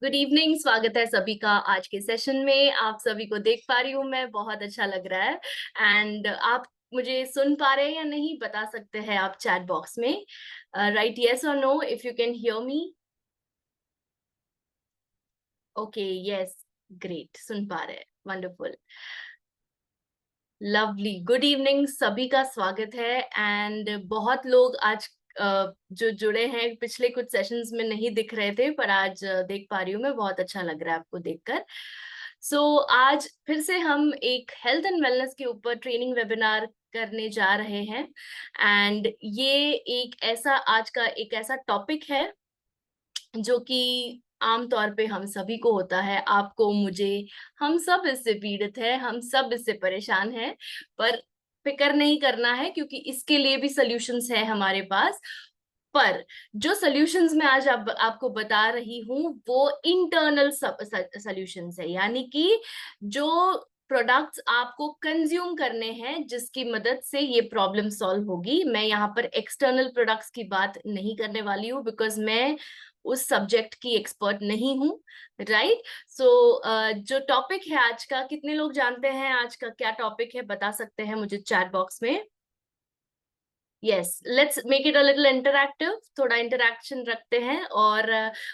Good evening. स्वागत है सभी का आज के सेशन में। आप सभी को देख पा रही हूँ मैं, बहुत अच्छा लग रहा है। एंड आप मुझे सुन पा रहे हैं या नहीं बता सकते हैं आप चैट बॉक्स में। राइट, यस और no if you can hear me. Okay, yes, great, सुन पा रहे हैं, वंडरफुल, लवली। गुड इवनिंग, सभी का स्वागत है। एंड बहुत लोग आज जो जुड़े हैं, पिछले कुछ सेशंस में नहीं दिख रहे थे पर आज देख पा रही हूँ मैं। बहुत अच्छा लग रहा है आपको देखकर। आज फिर से हम एक हेल्थ एंड वेलनेस के ऊपर ट्रेनिंग वेबिनार करने जा रहे हैं। एंड ये एक ऐसा आज का एक ऐसा टॉपिक है जो कि आमतौर पे हम सभी को होता है, आपको, मुझे, हम सब इससे पीड़ित है, हम सब इससे परेशान हैं। पर फिक्र नहीं करना है क्योंकि इसके लिए भी सॉल्यूशंस है हमारे पास। पर जो सॉल्यूशंस मैं आज आपको बता रही हूँ वो इंटरनल सॉल्यूशंस है, यानी कि जो प्रोडक्ट्स आपको कंज्यूम करने हैं जिसकी मदद से ये प्रॉब्लम सॉल्व होगी। मैं यहाँ पर एक्सटर्नल प्रोडक्ट्स की बात नहीं करने वाली हूँ बिकॉज मैं उस सब्जेक्ट की एक्सपर्ट नहीं हूँ। राइट। जो टॉपिक है आज का, कितने लोग जानते हैं आज का क्या टॉपिक है, बता सकते हैं मुझे चैट बॉक्स में। Yes, let's make it a little interactive, थोड़ा इंटरैक्शन रखते हैं। और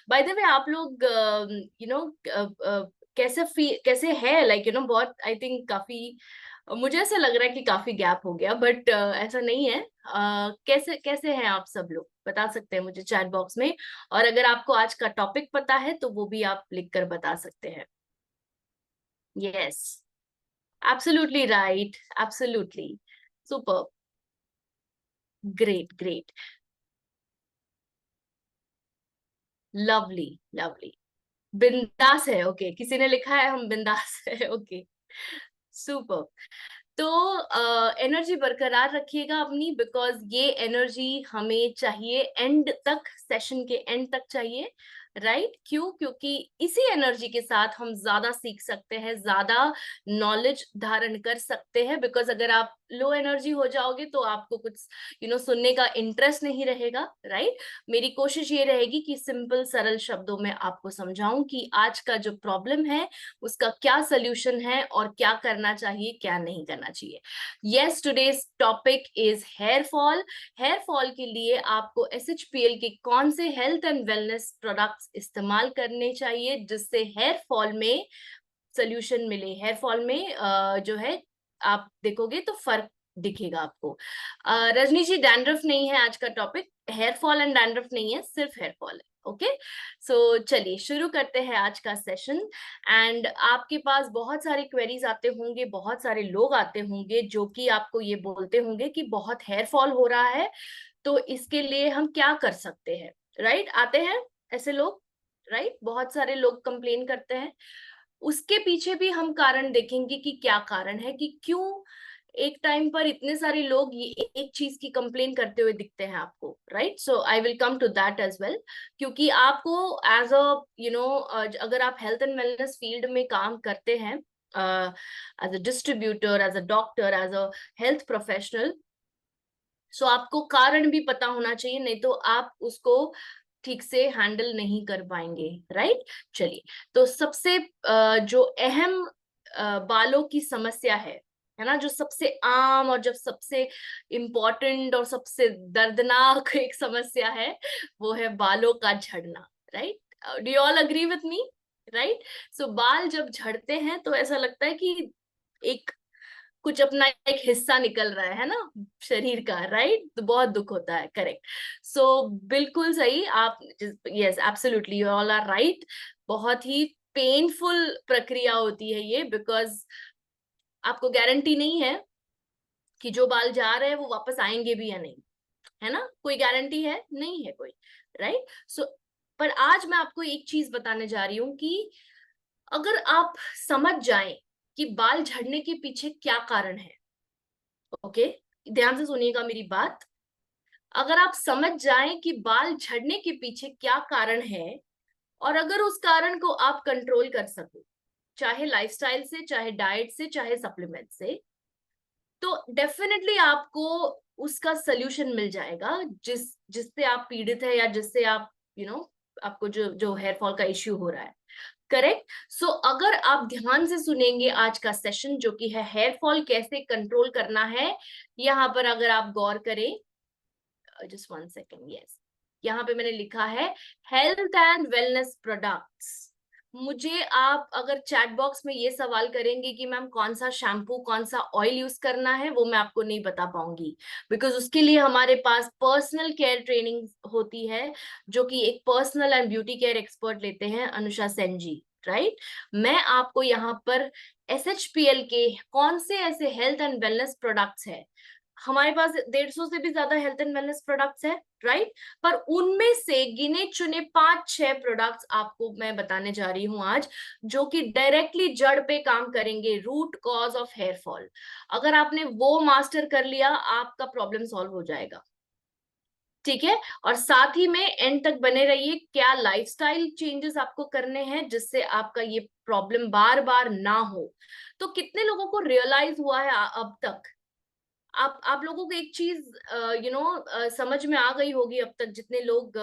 बाय द वे आप लोग यू नो कैसे है, लाइक बहुत, आई थिंक काफी, मुझे ऐसा लग रहा है कि काफी गैप हो गया, बट ऐसा नहीं है। कैसे कैसे हैं आप सब लोग, बता सकते हैं मुझे चैट बॉक्स में। और अगर आपको आज का टॉपिक पता है तो वो भी आप लिख कर बता सकते हैं। Yes, absolutely right, absolutely, super, great great, lovely lovely. बिंदास है, ओके, किसी ने लिखा है हम बिंदास है, ओके, सुपर। तो एनर्जी बरकरार रखिएगा अपनी, बिकॉज ये एनर्जी हमें चाहिए एंड तक, सेशन के एंड तक चाहिए। राइट, क्यों? क्योंकि इसी एनर्जी के साथ हम ज्यादा सीख सकते हैं, ज्यादा नॉलेज धारण कर सकते हैं। बिकॉज अगर आप लो एनर्जी हो जाओगे तो आपको कुछ सुनने का इंटरेस्ट नहीं रहेगा। राइट। मेरी कोशिश ये रहेगी कि सिंपल सरल शब्दों में आपको समझाऊं कि आज का जो प्रॉब्लम है उसका क्या सोल्यूशन है और क्या करना चाहिए, क्या नहीं करना चाहिए। Yes, today's topic is hair fall. Hair fall के लिए आपको एसएचपीएल के कौन से हेल्थ एंड वेलनेस प्रोडक्ट्स इस्तेमाल करने चाहिए जिससे हेयर फॉल में सोल्यूशन मिले। हेयर फॉल में जो है, आप देखोगे तो फर्क दिखेगा आपको। रजनी जी, डैंड्रफ नहीं है आज का topic, hair fall and dandruff नहीं है, सिर्फ हेयर फॉल है। ओके, चलिए शुरू करते हैं आज का सेशन। एंड आपके पास बहुत सारे क्वेरीज आते होंगे, बहुत सारे लोग आते होंगे जो कि आपको ये बोलते होंगे कि बहुत हेयर फॉल हो रहा है, तो इसके लिए हम क्या कर सकते हैं। राइट, आते हैं ऐसे लोग। राइट, बहुत सारे लोग कंप्लेन करते हैं। उसके पीछे भी हम कारण देखेंगे कि क्या कारण है, कि क्यों एक टाइम पर इतने सारे लोग ये एक चीज की कंप्लेन करते हुए दिखते हैं आपको। Right, so I will come to that as well. क्योंकि आपको एज अ अगर आप हेल्थ एंड वेलनेस फील्ड में काम करते हैं, as a distributor, as a doctor, as a health professional, so आपको कारण भी पता होना चाहिए, नहीं तो आप उसको ठीक से हैंडल नहीं कर पाएंगे। राइट। चलिए, तो सबसे जो अहम बालों की समस्या है ना, जो सबसे आम और जब सबसे इम्पोर्टेंट और सबसे दर्दनाक एक समस्या है, वो है बालों का झड़ना। Right, do you all agree with me? Right. बाल जब झड़ते हैं तो ऐसा लगता है कि एक कुछ अपना एक हिस्सा निकल रहा है ना, शरीर का। राइट, तो बहुत दुख होता है। करेक्ट। बिल्कुल सही आप। Yes, absolutely, you all are right. बहुत ही पेनफुल प्रक्रिया होती है ये, बिकॉज आपको गारंटी नहीं है कि जो बाल जा रहे हैं वो वापस आएंगे भी या नहीं, है ना, कोई गारंटी है नहीं है कोई। राइट। पर आज मैं आपको एक चीज बताने जा रही हूँ कि अगर आप समझ जाएं कि बाल झड़ने के पीछे क्या कारण है। ओके, ध्यान से सुनिएगा मेरी बात। अगर आप समझ जाएं कि बाल झड़ने के पीछे क्या कारण है, और अगर उस कारण को आप कंट्रोल कर सको, चाहे लाइफस्टाइल से, चाहे डाइट से, चाहे सप्लीमेंट से, तो डेफिनेटली आपको उसका सोल्यूशन मिल जाएगा जिससे आप पीड़ित है, या जिससे आप यू नो आपको जो जो हेयर फॉल का इश्यू हो रहा है। करेक्ट। सो अगर आप ध्यान से सुनेंगे आज का सेशन जो कि है हेयर फॉल कैसे कंट्रोल करना है, यहाँ पर अगर आप गौर करें, जस्ट वन सेकेंड, यस, यहाँ पे मैंने लिखा है हेल्थ एंड वेलनेस प्रोडक्ट्स। मुझे आप अगर चैट बॉक्स में ये सवाल करेंगे कि मैम कौन सा शैम्पू कौन सा ऑयल यूज करना है, वो मैं आपको नहीं बता पाऊंगी, बिकॉज उसके लिए हमारे पास पर्सनल केयर ट्रेनिंग होती है, जो कि एक personal and beauty care expert लेते हैं, अनुषा सेन जी, राइट। मैं आपको यहाँ पर SHPL के कौन से ऐसे हेल्थ एंड वेलनेस प्रोडक्ट्स है, हमारे पास 150 से भी ज्यादा हेल्थ एंड वेलनेस प्रोडक्ट्स है, राइट, पर उनमें से गिने चुने 5-6 प्रोडक्ट्स आपको मैं बताने जा रही हूं आज, जो कि डायरेक्टली जड़ पे काम करेंगे, root cause of hair fall. अगर आपने वो मास्टर कर लिया, आपका प्रॉब्लम सॉल्व हो जाएगा, ठीक है। और साथ ही में एंड तक बने रहिए, क्या लाइफस्टाइल चेंजेस आपको करने हैं जिससे आपका ये प्रॉब्लम बार बार ना हो। तो कितने लोगों को रियलाइज हुआ है अब तक, आप लोगों को एक चीज समझ में आ गई होगी अब तक, जितने लोग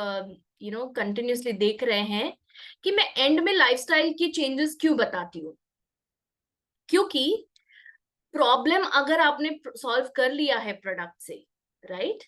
कंटिन्यूअसली देख रहे हैं, कि मैं एंड में लाइफस्टाइल की चेंजेस क्यों बताती हूँ। क्योंकि प्रॉब्लम अगर आपने सॉल्व कर लिया है प्रोडक्ट से, राइट,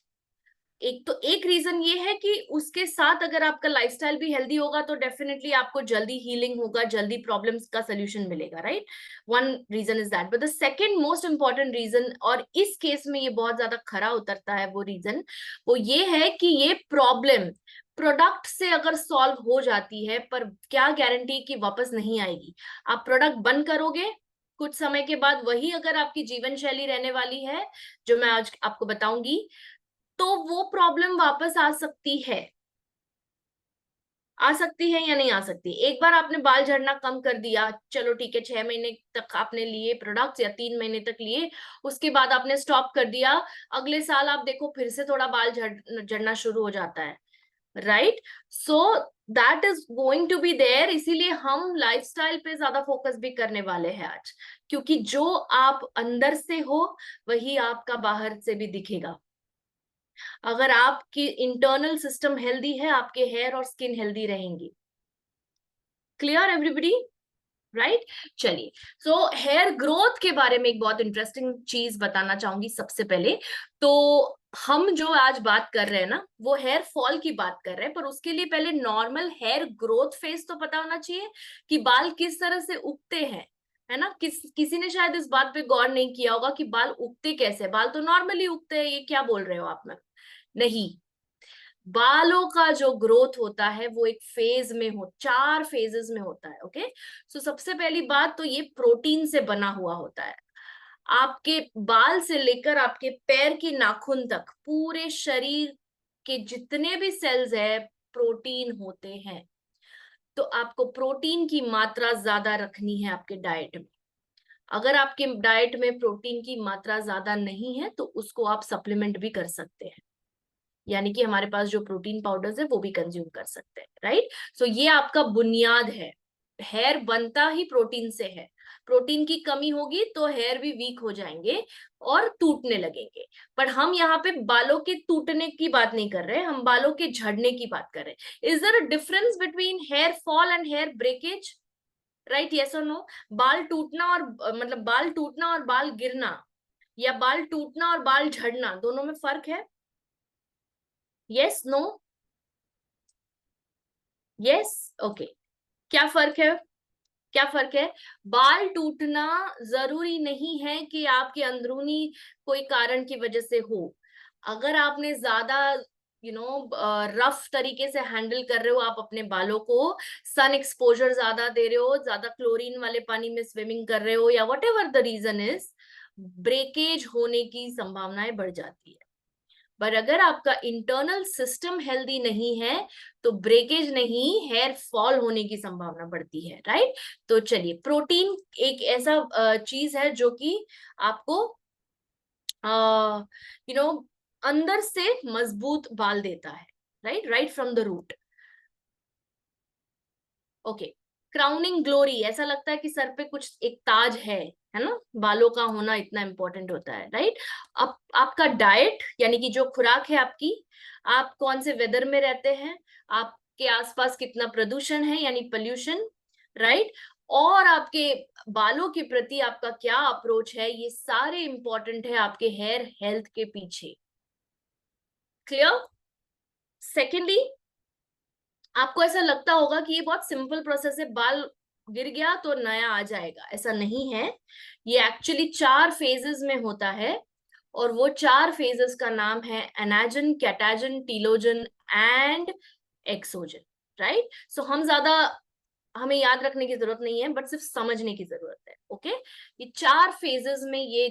एक रीजन ये है कि उसके साथ अगर आपका लाइफस्टाइल भी हेल्दी होगा तो डेफिनेटली आपको जल्दी हीलिंग होगा, जल्दी प्रॉब्लम्स का सोल्यूशन मिलेगा, right. One reason is that, but the second most important reason, और इस केस में ये बहुत ज्यादा खरा उतरता है, वो रीजन वो ये है कि ये प्रॉब्लम प्रोडक्ट से अगर सॉल्व हो जाती है, पर क्या गारंटी कि वापस नहीं आएगी। आप प्रोडक्ट बंद करोगे, कुछ समय के बाद वही अगर आपकी जीवन शैली रहने वाली है, जो मैं आज आपको बताऊंगी, तो वो प्रॉब्लम वापस आ सकती है। आ सकती है या नहीं आ सकती। एक बार आपने बाल झड़ना कम कर दिया, चलो ठीक है, 6 महीने तक आपने लिए प्रोडक्ट्स या 3 महीने तक लिए, उसके बाद आपने स्टॉप कर दिया, अगले साल आप देखो फिर से थोड़ा बाल झड़ना शुरू हो जाता है, right. So that is going to be there, इसीलिए हम लाइफस्टाइल पे ज्यादा फोकस भी करने वाले हैं आज, क्योंकि जो आप अंदर से हो वही आपका बाहर से भी दिखेगा। अगर आपकी इंटरनल सिस्टम हेल्दी है, आपके हेयर और स्किन हेल्दी रहेंगी। Clear everybody, right. चलिए, सो हेयर ग्रोथ के बारे में एक बहुत इंटरेस्टिंग चीज बताना चाहूंगी सबसे पहले। तो हम जो आज बात कर रहे हैं ना, वो हेयर फॉल की बात कर रहे हैं, पर उसके लिए पहले नॉर्मल हेयर ग्रोथ फेज तो पता होना चाहिए कि बाल किस तरह से उगते हैं, है ना। किसी ने शायद इस बात पे गौर नहीं किया होगा कि बाल उगते कैसे, बाल तो नॉर्मली उगते हैं, ये क्या बोल रहे हो आप। में नहीं, बालों का जो ग्रोथ होता है वो एक फेज में 4 फेजेस में होता है, ओके। सो सबसे पहली बात तो ये प्रोटीन से बना हुआ होता है। आपके बाल से लेकर आपके पैर की नाखून तक पूरे शरीर के जितने भी सेल्स है प्रोटीन होते हैं। तो आपको प्रोटीन की मात्रा ज्यादा रखनी है आपके डाइट में। अगर आपके डाइट में प्रोटीन की मात्रा ज्यादा नहीं है तो उसको आप सप्लीमेंट भी कर सकते हैं, यानी कि हमारे पास जो प्रोटीन पाउडर्स है वो भी कंज्यूम कर सकते हैं, राइट। सो ये आपका बुनियाद है। हेयर बनता ही प्रोटीन से है, प्रोटीन की कमी होगी तो हेयर भी वीक हो जाएंगे और टूटने लगेंगे। पर हम यहाँ पे बालों के टूटने की बात नहीं कर रहे, हम बालों के झड़ने की बात कर रहे हैं। Is there a difference between hair fall and hair breakage, right, yes और नो। बाल टूटना और मतलब बाल टूटना और बाल गिरना, या बाल टूटना और बाल झड़ना, दोनों में फर्क है। Yes, no, yes, okay. क्या फर्क है, क्या फर्क है। बाल टूटना जरूरी नहीं है कि आपके अंदरूनी कोई कारण की वजह से हो। अगर आपने ज्यादा रफ तरीके से हैंडल कर रहे हो आप अपने बालों को, सन एक्सपोजर ज्यादा दे रहे हो, ज्यादा क्लोरीन वाले पानी में स्विमिंग कर रहे हो, या whatever the reason is, breakage होने की संभावनाएं बढ़ जाती है। पर अगर आपका इंटरनल सिस्टम हेल्दी नहीं है तो ब्रेकेज नहीं, हेयर फॉल होने की संभावना बढ़ती है, राइट। तो चलिए, प्रोटीन एक ऐसा चीज है जो कि आपको यू नो अंदर से मजबूत बाल देता है, right, right from the root, okay. Crowning glory, ऐसा लगता है कि सर पे कुछ एक ताज है ना। बालों का होना इतना इंपॉर्टेंट होता है, राइट। अब आपका डाइट, यानी कि जो खुराक है आपकी, आप कौन से वेदर में रहते हैं, आप के आसपास कितना प्रदूषण है यानी पोल्यूशन, राइट, और आपके बालों के प्रति आपका क्या अप्रोच है, ये सारे इंपॉर्टेंट है आपके हेयर हेल्थ के पीछे। क्लियर? सेकेंडली, आपको ऐसा लगता होगा कि ये बहुत सिंपल प्रोसेस है, बाल गिर गया तो नया आ जाएगा, ऐसा नहीं है। ये एक्चुअली 4 फेजेस में होता है, और वो 4 फेजेस का नाम है anagen, catagen, telogen and exogen, right. So हमें याद रखने की जरूरत नहीं है, बट सिर्फ समझने की जरूरत है, ओके। ये 4 फेजेस में ये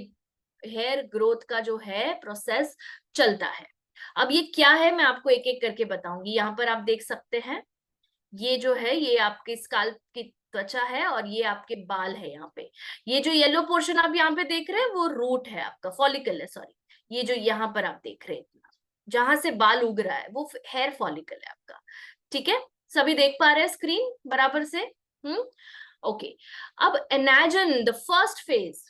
हेयर ग्रोथ का जो है प्रोसेस चलता है। अब ये क्या है मैं आपको एक एक करके बताऊंगी। यहाँ पर आप देख सकते हैं, ये जो है ये आपके स्काल्प की त्वचा है, और ये आपके बाल है। यहाँ पे ये जो येलो पोर्शन आप यहाँ पे देख रहे हैं वो रूट है आपका, फॉलिकल है, सॉरी। ये जो यहाँ पर आप देख रहे हैं जहां से बाल उग रहा है वो हेयर फॉलिकल है आपका, ठीक है। सभी देख पा रहे हैं स्क्रीन बराबर से? ओके। अब एनाजन, द फर्स्ट फेज,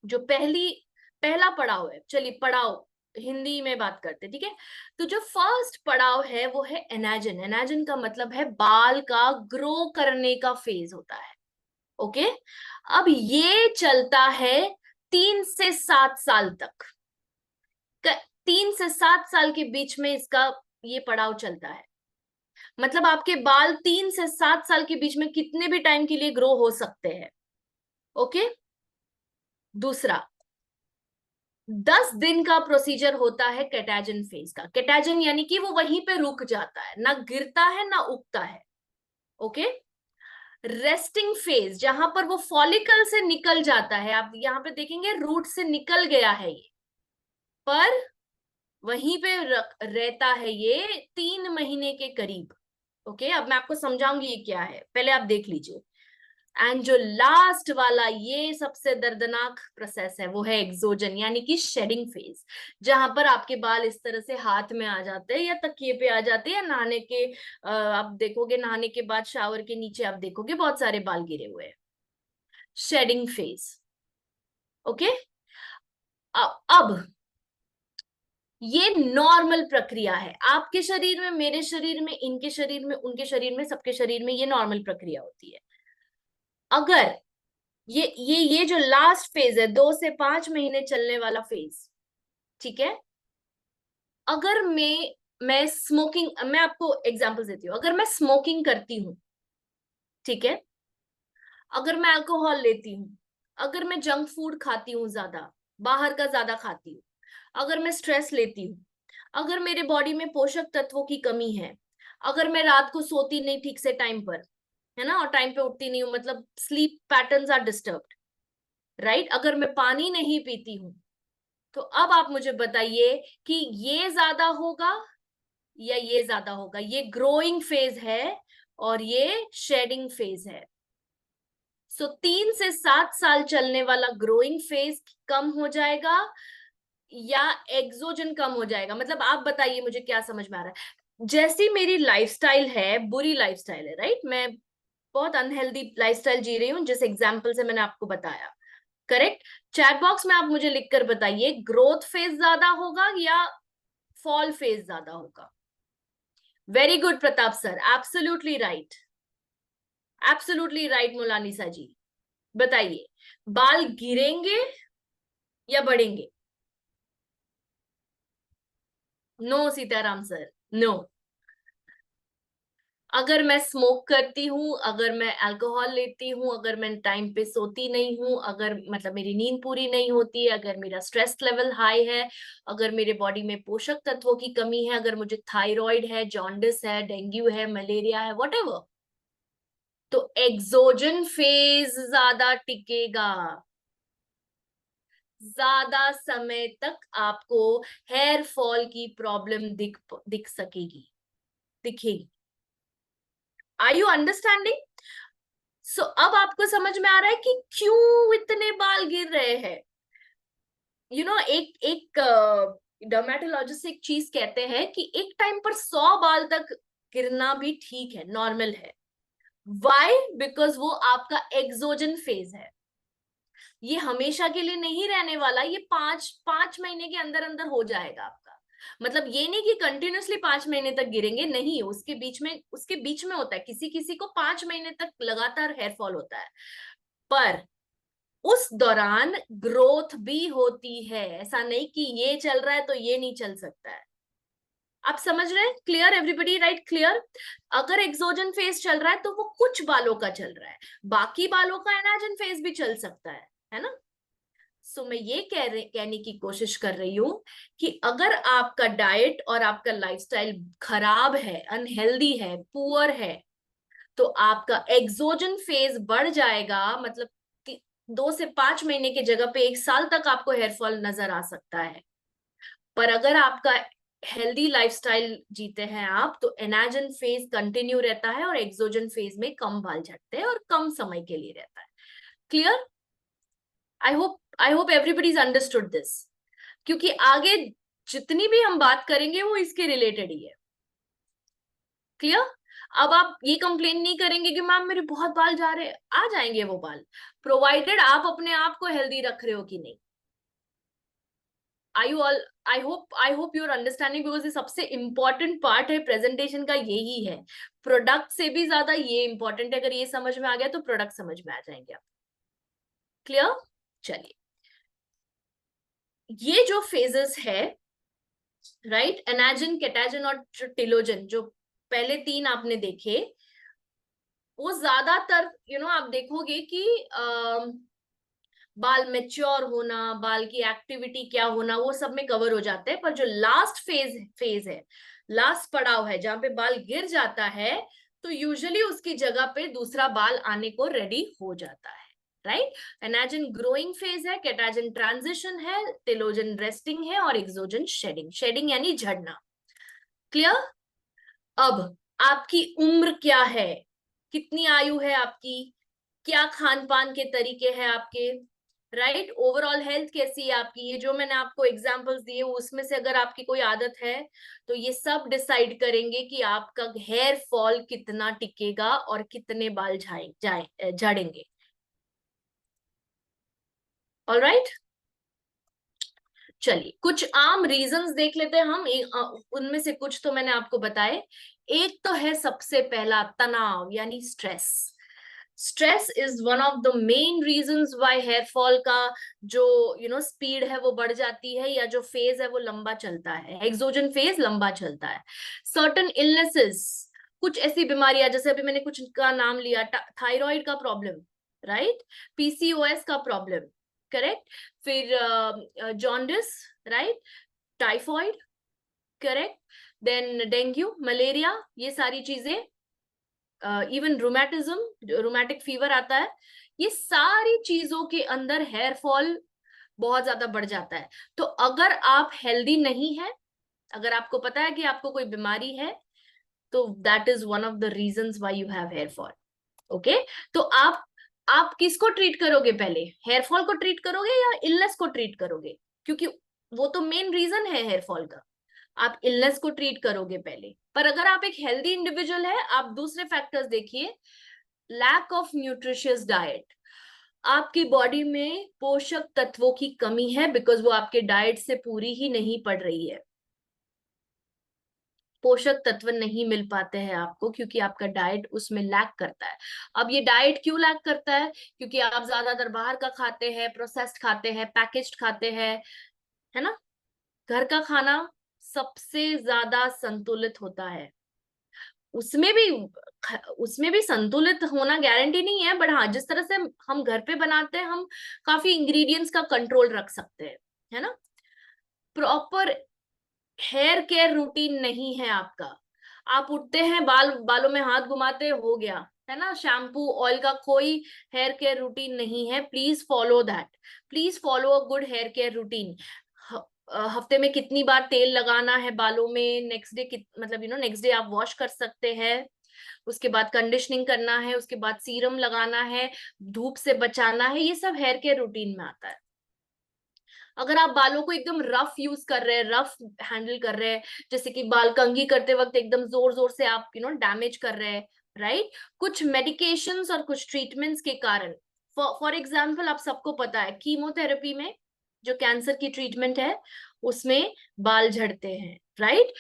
जो पहला पड़ाव है, चलिए पड़ाव हिंदी में बात करते, ठीक है। तो जो फर्स्ट पड़ाव है वो है एनाजन। एनाजन का मतलब है बाल का ग्रो करने का फेज होता है, ओके। अब ये चलता है 3 से 7 साल तक। 3 से 7 साल के बीच में इसका ये पड़ाव चलता है। मतलब आपके बाल 3 से 7 साल के बीच में कितने भी टाइम के लिए ग्रो हो सकते हैं, ओके। दूसरा, 10 दिन का प्रोसीजर होता है कैटाजन फेज का। कैटाजन यानी कि वो वहीं पे रुक जाता है, ना गिरता है ना उगता है, ओके। रेस्टिंग फेज, जहां पर वो फॉलिकल से निकल जाता है, आप यहाँ पे देखेंगे रूट से निकल गया है ये, पर वहीं पे रहता है ये 3 महीने के करीब, ओके। अब मैं आपको समझाऊंगी ये क्या है, पहले आप देख लीजिए। एंड जो लास्ट वाला ये सबसे दर्दनाक प्रोसेस है वो है एक्सोजन, यानी कि शेडिंग फेज, जहां पर आपके बाल इस तरह से हाथ में आ जाते हैं या तकिए पे आ जाते हैं, या नहाने के आप देखोगे नहाने के बाद शावर के नीचे आप देखोगे बहुत सारे बाल गिरे हुए हैं, शेडिंग फेज, ओके। अब ये नॉर्मल प्रक्रिया है आपके शरीर में, मेरे शरीर में, इनके शरीर में, उनके शरीर में, सबके शरीर में ये नॉर्मल प्रक्रिया होती है। अगर ये जो लास्ट फेज है 2 से 5 महीने चलने वाला फेज, ठीक है। अगर मैं स्मोकिंग, मैं आपको एग्जांपल देती हूँ, अगर मैं स्मोकिंग करती हूँ, ठीक है, अगर मैं अल्कोहल लेती हूँ, अगर मैं जंक फूड खाती हूँ, ज्यादा बाहर का ज्यादा खाती हूँ, अगर मैं स्ट्रेस लेती हूँ, अगर मेरे बॉडी में पोषक तत्वों की कमी है, अगर मैं रात को सोती नहीं ठीक से टाइम पर, है ना, और टाइम पे उठती नहीं हूँ, मतलब sleep patterns are disturbed, right, अगर मैं पानी नहीं पीती हूँ, तो अब आप मुझे बताइए कि ये ज्यादा होगा या ये ज्यादा होगा। ये ग्रोइंग फेज है और ये शेडिंग फेज है। सो 3 से 7 साल चलने वाला ग्रोइंग फेज कम हो जाएगा या एक्सोजन कम हो जाएगा। मतलब आप बताइए मुझे क्या समझ में आ रहा है। जैसी मेरी लाइफस्टाइल है, बुरी लाइफस्टाइल है, राइट, मैं बहुत अनहेल्दी लाइफस्टाइल जी रही हूँ, जिस एग्जाम्पल से मैंने आपको बताया, करेक्ट। चैट बॉक्स में आप मुझे लिखकर बताइए ग्रोथ फेज ज्यादा होगा या फॉल फेज ज्यादा होगा। Very good Pratap sir, absolutely right, absolutely right Molanisa ji. बताइए, बाल गिरेंगे या बढ़ेंगे? No Sitaram sir, no. अगर मैं स्मोक करती हूँ, अगर मैं अल्कोहल लेती हूँ, अगर मैं टाइम पे सोती नहीं हूँ, अगर मतलब मेरी नींद पूरी नहीं होती है, अगर मेरा स्ट्रेस लेवल हाई है, अगर मेरे बॉडी में पोषक तत्वों की कमी है, अगर मुझे थायराइड है, जॉन्डिस है, डेंगू है, मलेरिया है, व्हाटएवर, तो एक्सोजन फेज ज्यादा टिकेगा, ज्यादा समय तक आपको हेयर फॉल की प्रॉब्लम दिख सकेगी, दिखेगी। Are you understanding? सो अब आपको समझ में आ रहा है कि क्यों इतने बाल गिर रहे हैं। एक एक डर्मेटोलॉजिस्ट एक चीज कहते हैं कि एक टाइम पर 100 बाल तक गिरना भी ठीक है, नॉर्मल है। वाई? बिकॉज वो आपका एक्सोजन फेज है, ये हमेशा के लिए नहीं रहने वाला, ये 5 5 महीने के अंदर अंदर हो जाएगा आपका। मतलब ये नहीं कि कंटिन्यूअसली 5 महीने तक गिरेंगे, नहीं, उसके बीच में होता है, किसी किसी को 5 महीने तक लगातार हेयर फॉल होता है, पर उस दौरान ग्रोथ भी होती है। ऐसा नहीं कि ये चल रहा है तो ये नहीं चल सकता है। आप समझ रहे हैं? Clear everybody, right? क्लियर। अगर एक्सोजन फेज चल रहा है तो वो कुछ बालों का चल रहा है, बाकी बालों का एनाजन फेज भी चल सकता है ना? सो मैं ये कहने की कोशिश कर रही हूं कि अगर आपका डाइट और आपका लाइफस्टाइल खराब है, अनहेल्दी है, पुअर है, तो आपका एक्सोजन फेज बढ़ जाएगा। मतलब कि 2 से 5 महीने की जगह पे 1 साल तक आपको हेयरफॉल नजर आ सकता है। पर अगर आपका हेल्दी लाइफस्टाइल जीते हैं आप, तो एनाजन फेज कंटिन्यू रहता है और एक्सोजन फेज में कम बाल झड़ते हैं और कम समय के लिए रहता है। Clear? I hope everybody is understood this, क्योंकि आगे जितनी भी हम बात करेंगे वो इसके रिलेटेड ही है। क्लियर? अब आप ये कंप्लेन नहीं करेंगे कि मैम मेरे बहुत बाल जा रहे हैं, आ जाएंगे वो बाल, प्रोवाइडेड आप अपने आप को हेल्दी रख रहे हो कि नहीं। I you all I hope you are understanding, because ये सबसे इंपॉर्टेंट पार्ट है प्रेजेंटेशन का, यही है। प्रोडक्ट से भी ज्यादा ये इंपॉर्टेंट है। अगर ये समझ में आ गया तो प्रोडक्ट समझ में आ जाएंगे आप। क्लियर? चलिए, ये जो फेजेस है, राइट, एनाजन, केटाजन और टेलोजन, जो पहले 3 आपने देखे, वो ज्यादातर आप देखोगे कि बाल मेच्योर होना, बाल की एक्टिविटी क्या होना, वो सब में कवर हो जाते हैं। पर जो लास्ट फेज है, लास्ट पड़ाव है, जहां पे बाल गिर जाता है, तो यूजुअली उसकी जगह पे दूसरा बाल आने को रेडी हो जाता है, राइट? एनाजन ग्रोइंग फेज है, केटाजन ट्रांजिशन है, टेलोजन रेस्टिंग है और एक्सोजन शेडिंग। शेडिंग यानी झड़ना। क्लियर? अब आपकी उम्र क्या है, कितनी आयु है आपकी, क्या खान पान के तरीके हैं आपके, राइट? ओवरऑल हेल्थ कैसी है आपकी, ये जो मैंने आपको एग्जांपल्स दिए उसमें से अगर आपकी कोई आदत है, तो ये सब डिसाइड करेंगे कि आपका हेयर फॉल कितना टिकेगा और कितने बाल झड़ेंगे। ऑलराइट, चलिए कुछ आम रीजंस देख लेते हैं हम। उनमें से कुछ तो मैंने आपको बताए। एक तो है सबसे पहला तनाव यानी stress. Stress is one of the main reasons why hair fall का जो स्पीड है वो बढ़ जाती है, या जो फेज है वो लंबा चलता है, एक्सोजन फेज लंबा चलता है। सर्टेन इलनेसेस, कुछ ऐसी बीमारियां, जैसे अभी मैंने कुछ का नाम लिया, थायराइड का प्रॉब्लम, राइट, पीसीओएस का प्रॉब्लम, करेक्ट, फिर jaundice, right, typhoid, correct, then dengue, malaria, ये सारी चीजें, इवन रोमैटिज्म, रोमैटिक फीवर आता है, ये सारी चीजों के अंदर हेयर फॉल बहुत ज्यादा बढ़ जाता है। तो अगर आप हेल्दी नहीं है, अगर आपको पता है कि आपको कोई बीमारी है, तो that is one of the reasons why you have hair fall. Okay, तो आप किसको ट्रीट करोगे पहले, हेयर फॉल को ट्रीट करोगे या इलनेस को ट्रीट करोगे? क्योंकि वो तो मेन रीजन है हेयर फॉल का। आप इलनेस को ट्रीट करोगे पहले, पर अगर आप एक हेल्दी इंडिविजुअल है, आप दूसरे फैक्टर्स देखिए। लैक ऑफ न्यूट्रिशियस डाइट, आपकी बॉडी में पोषक तत्वों की कमी है, बिकॉज वो आपके डाइट से पूरी ही नहीं पड़ रही है। पोषक तत्व नहीं मिल पाते हैं आपको, क्योंकि आपका डाइट उसमें लैक करता है। अब ये डाइट क्यों लैक करता है? क्योंकि आप ज्यादातर बाहर का खाते हैं, प्रोसेस्ड खाते हैं, पैकेज्ड खाते हैं, है ना? घर का खाना सबसे ज्यादा संतुलित होता है। उसमें भी उसमें भी संतुलित होना गारंटी नहीं है, बट हाँ, जिस तरह से हम घर पे बनाते हैं, हम काफी इंग्रेडिएंट्स का कंट्रोल रख सकते हैं, है ना? प्रॉपर हेयर केयर रूटीन नहीं है आपका। आप उठते हैं, बालों में हाथ घुमाते, हो गया, है ना? शैम्पू ऑयल का कोई हेयर केयर रूटीन नहीं है। Please follow that, please follow a good hair care routine. हफ्ते में कितनी बार तेल लगाना है बालों में, नेक्स्ट डे मतलब नेक्स्ट डे आप वॉश कर सकते हैं, उसके बाद कंडीशनिंग करना है, उसके बाद सीरम लगाना है, धूप से बचाना है, ये सब हेयर केयर रूटीन में आता है। अगर आप बालों को एकदम रफ यूज कर रहे हैं, रफ हैंडल कर रहे हैं, जैसे कि बाल कंघी करते वक्त एकदम जोर जोर से आप डैमेज कर रहे हैं, राइट, कुछ मेडिकेशंस और कुछ ट्रीटमेंट्स के कारण, फॉर एग्जाम्पल, आप सबको पता है कीमोथेरेपी में जो कैंसर की ट्रीटमेंट है, उसमें बाल झड़ते हैं, राइट।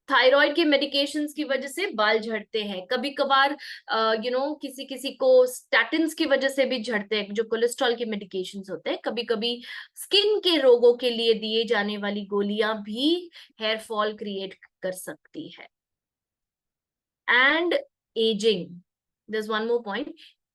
थायराइड के मेडिकेशंस की वजह से बाल झड़ते हैं, कभी कभार किसी किसी को स्टैटिन्स की वजह से भी झड़ते हैं, जो कोलेस्ट्रॉल के मेडिकेशंस होते हैं। कभी कभी स्किन के रोगों के लिए दिए जाने वाली गोलियां भी हेयर फॉल क्रिएट कर सकती है। And ageing, this one more point,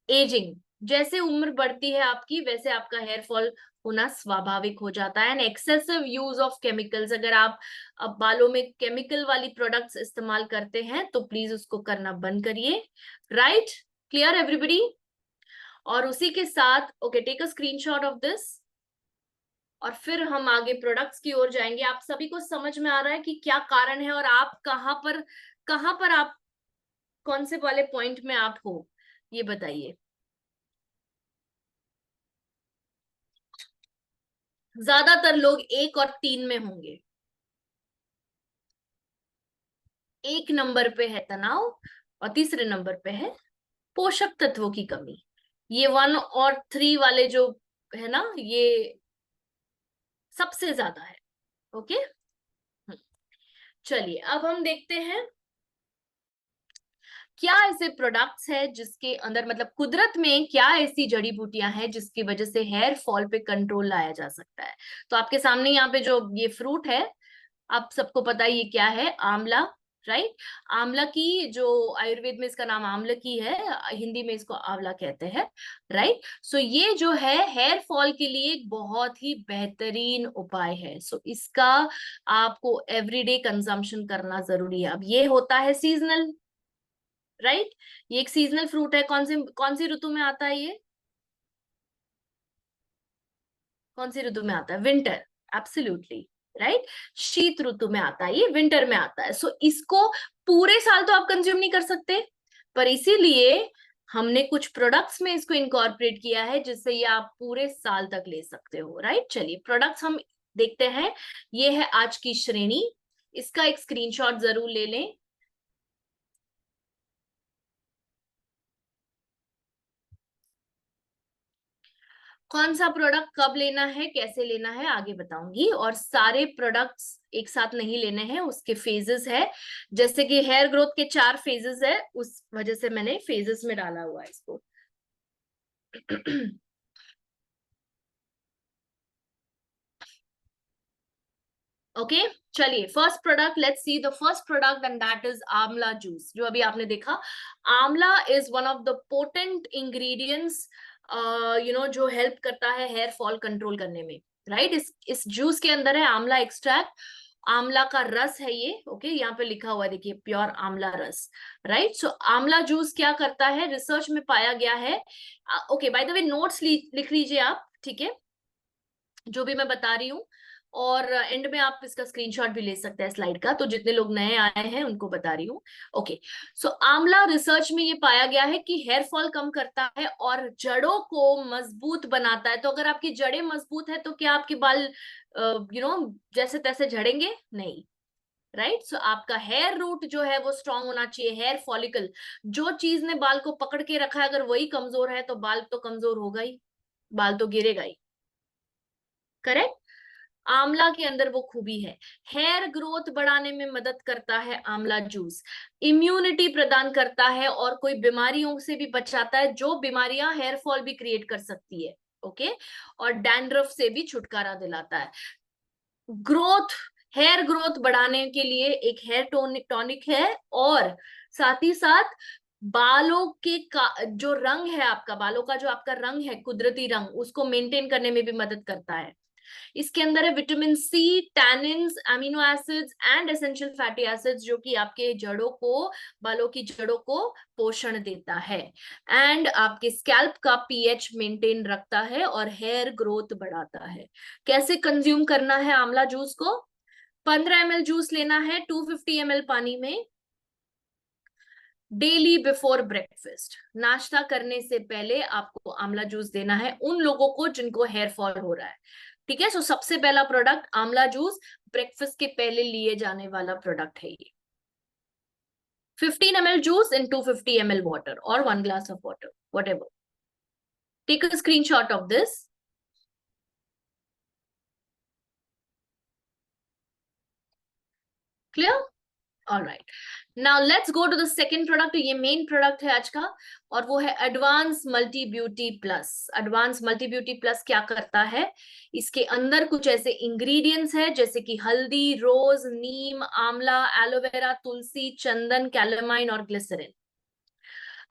ageing, जैसे उम्र बढ़ती है आपकी वैसे आपका हेयर फॉल होना स्वाभाविक हो जाता है। And excessive use of chemicals, अगर आप अब बालों में केमिकल वाली प्रोडक्ट्स इस्तेमाल करते हैं तो प्लीज उसको करना बंद करिए, राइट। Clear everybody. और उसी के साथ okay, take a screenshot of this, और फिर हम आगे प्रोडक्ट्स की ओर जाएंगे। आप सभी को समझ में आ रहा है कि क्या कारण है और आप कहाँ पर आप कौन से वाले पॉइंट में आप हो, ये बताइए। ज्यादातर लोग 1 और 3 में होंगे। 1 नंबर पे है तनाव और तीसरे नंबर पे है पोषक तत्वों की कमी। ये 1 और 3 वाले जो है ना, ये सबसे ज्यादा है। ओके, चलिए अब हम देखते हैं क्या ऐसे प्रोडक्ट्स है जिसके अंदर, मतलब कुदरत में क्या ऐसी जड़ी बूटियां हैं जिसकी वजह से हेयर फॉल पे कंट्रोल लाया जा सकता है। तो आपके सामने यहाँ पे जो ये फ्रूट है, आप सबको पता है ये क्या है, आंवला, राइट। आंवला की जो आयुर्वेद में इसका नाम आंवला की है, हिंदी में इसको आंवला कहते हैं, राइट। सो ये जो है हेयर फॉल के लिए एक बहुत ही बेहतरीन उपाय है। सो इसका आपको एवरीडे कंजम्पशन करना जरूरी है। अब ये होता है सीजनल, राइट। ये एक सीजनल फ्रूट है। कौन सी ऋतु में आता है ये, कौन सी ऋतु में आता है, विंटर, एब्सोल्युटली, राइट। शीत ऋतु में आता है, ये विंटर में आता है। सो इसको पूरे साल तो आप कंज्यूम नहीं कर सकते, पर इसीलिए हमने कुछ प्रोडक्ट्स में इसको इनकॉर्पोरेट किया है जिससे ये आप पूरे साल तक ले सकते हो, राइट। चलिए प्रोडक्ट्स हम देखते हैं। ये है आज की श्रेणी, इसका एक स्क्रीनशॉट जरूर ले लें। कौन सा प्रोडक्ट कब लेना है, कैसे लेना है, आगे बताऊंगी। और सारे प्रोडक्ट्स एक साथ नहीं लेने हैं, उसके फेजेस है। जैसे कि हेयर ग्रोथ के 4 फेजेस है, उस वजह से मैंने फेजेस में डाला हुआ है इसको। ओके, चलिए first product, let's see the first product and that is आंवला जूस। जो अभी आपने देखा, आंवला is one of the potent ingredients जो हेल्प करता है हेयर फॉल कंट्रोल करने में, राइट। इस जूस के अंदर है आंवला एक्सट्रैक्ट, आंवला का रस है ये। ओके, यहाँ पे लिखा हुआ है देखिए, प्योर आंवला रस, राइट। सो आंवला जूस क्या करता है, रिसर्च में पाया गया है। Okay, bye the way notes लिख लीजिए आप, ठीक है, जो भी मैं बता रही हूँ। और एंड में आप इसका स्क्रीनशॉट भी ले सकते हैं स्लाइड का, तो जितने लोग नए आए हैं उनको बता रही हूँ। ओके, सो आंवला रिसर्च में ये पाया गया है कि हेयर फॉल कम करता है और जड़ों को मजबूत बनाता है। तो अगर आपकी जड़ें मजबूत है तो क्या आपके बाल जैसे तैसे झड़ेंगे? नहीं, राइट। सो आपका हेयर रूट जो है वो स्ट्रांग होना चाहिए। हेयर फॉलिकल, जो चीज ने बाल को पकड़ के रखा है, अगर वही कमजोर है तो बाल तो कमजोर होगा ही, बाल तो गिरेगा ही, करेक्ट। आंवला के अंदर वो खूबी है। हेयर ग्रोथ बढ़ाने में मदद करता है आंवला जूस, इम्यूनिटी प्रदान करता है और कोई बीमारियों से भी बचाता है, जो बीमारियां हेयर फॉल भी क्रिएट कर सकती है। ओके, और डैंड्रफ से भी छुटकारा दिलाता है। ग्रोथ, हेयर ग्रोथ बढ़ाने के लिए एक हेयर टॉनिक है, और साथ ही साथ बालों के जो रंग है आपका, बालों का जो आपका रंग है, कुदरती रंग, उसको मेंटेन करने में भी मदद करता है। इसके अंदर है vitamin C, tannins, amino acids and essential fatty acids, जो कि आपके जड़ों को, बालों की जड़ों को पोषण देता है। एंड आपके स्कैल्प का पीएच मेंटेन रखता है और हेयर ग्रोथ बढ़ाता है। कैसे कंज्यूम करना है आंवला जूस को? 15 ml जूस लेना है 250 ml पानी में, डेली बिफोर ब्रेकफास्ट, नाश्ता करने से पहले आपको आंवला जूस देना है उन लोगों को जिनको हेयर फॉल हो रहा है। ठीक है, सो सबसे पहला प्रोडक्ट आंवला जूस, ब्रेकफास्ट के पहले लिए जाने वाला प्रोडक्ट है ये। 15 ml जूस इन 250 ml वाटर और 1 glass of water, whatever. Take a screenshot of this. Clear? Alright, now let's go to the second product. ये मेन प्रोडक्ट है आज का, और वो है advance multi beauty plus. Advance multi beauty plus क्या करता है? इसके अंदर कुछ ऐसे इंग्रेडिएंट्स है जैसे कि हल्दी, रोज, नीम, आंवला, एलोवेरा, तुलसी, चंदन, कैलेमाइन और ग्लिसरीन।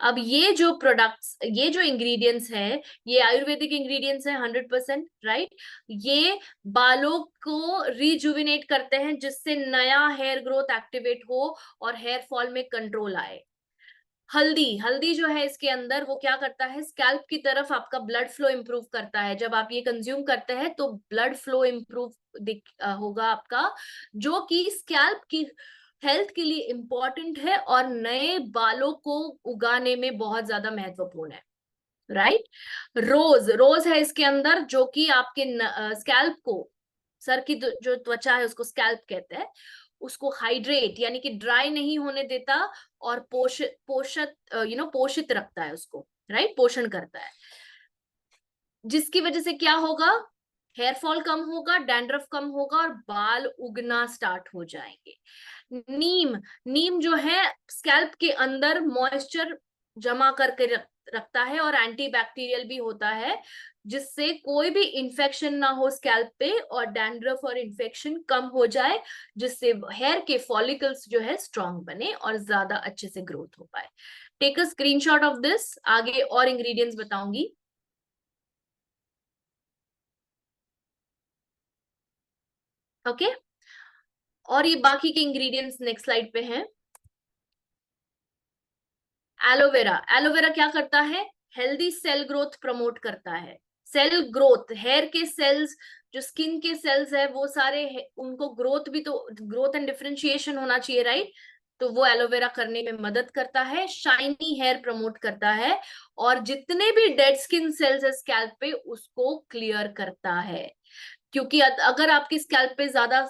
अब ये जो प्रोडक्ट्स, ये जो इंग्रेडिएंट्स है, ये आयुर्वेदिक इंग्रेडिएंट्स है 100%, राइट? ये बालों को रिजुविनेट करते हैं जिससे नया हेयर ग्रोथ एक्टिवेट हो और हेयर फॉल में कंट्रोल आए। हल्दी, हल्दी जो है इसके अंदर, वो क्या करता है? स्कैल्प की तरफ आपका ब्लड फ्लो इंप्रूव करता है। जब आप ये कंज्यूम करते हैं तो ब्लड फ्लो इंप्रूव होगा आपका, जो कि स्कैल्प की हेल्थ के लिए इंपॉर्टेंट है और नए बालों को उगाने में बहुत ज्यादा महत्वपूर्ण है, राइट? रोज, रोज है इसके अंदर, जो कि आपके स्कैल्प को, सर की जो त्वचा है उसको स्कैल्प कहते हैं, उसको हाइड्रेट यानी कि ड्राई नहीं होने देता, और पोषित पोषित रखता है उसको, राइट? पोषण करता है, जिसकी वजह से क्या होगा? हेयर फॉल कम होगा, डैंड्रफ कम होगा और बाल उगना स्टार्ट हो जाएंगे। नीम, नीम जो है स्कैल्प के अंदर मॉइस्चर जमा करके रखता है और एंटीबैक्टीरियल भी होता है, जिससे कोई भी इंफेक्शन ना हो स्कैल्प पे, और डैंड्रफ और इंफेक्शन कम हो जाए, जिससे हेयर के फॉलिकल्स जो है स्ट्रांग बने और ज्यादा अच्छे से ग्रोथ हो पाए। Take a screenshot of this, आगे और इंग्रेडिएंट्स बताऊंगी। Okay okay? और ये बाकी के इंग्रेडिएंट्स नेक्स्ट स्लाइड पे हैं। एलोवेरा, एलोवेरा क्या करता है? हेल्दी सेल ग्रोथ प्रमोट करता है। सेल ग्रोथ, हेयर के सेल्स, जो स्किन के सेल्स है वो सारे उनको ग्रोथ भी तो, ग्रोथ एंड डिफरेंशिएशन होना चाहिए, राइट? तो वो एलोवेरा करने में मदद करता है। शाइनी हेयर प्रमोट करता है, और जितने भी डेड स्किन सेल्स है स्कैल्प पे उसको क्लियर करता है। क्योंकि अगर आपकी स्कैल्प पे ज्यादा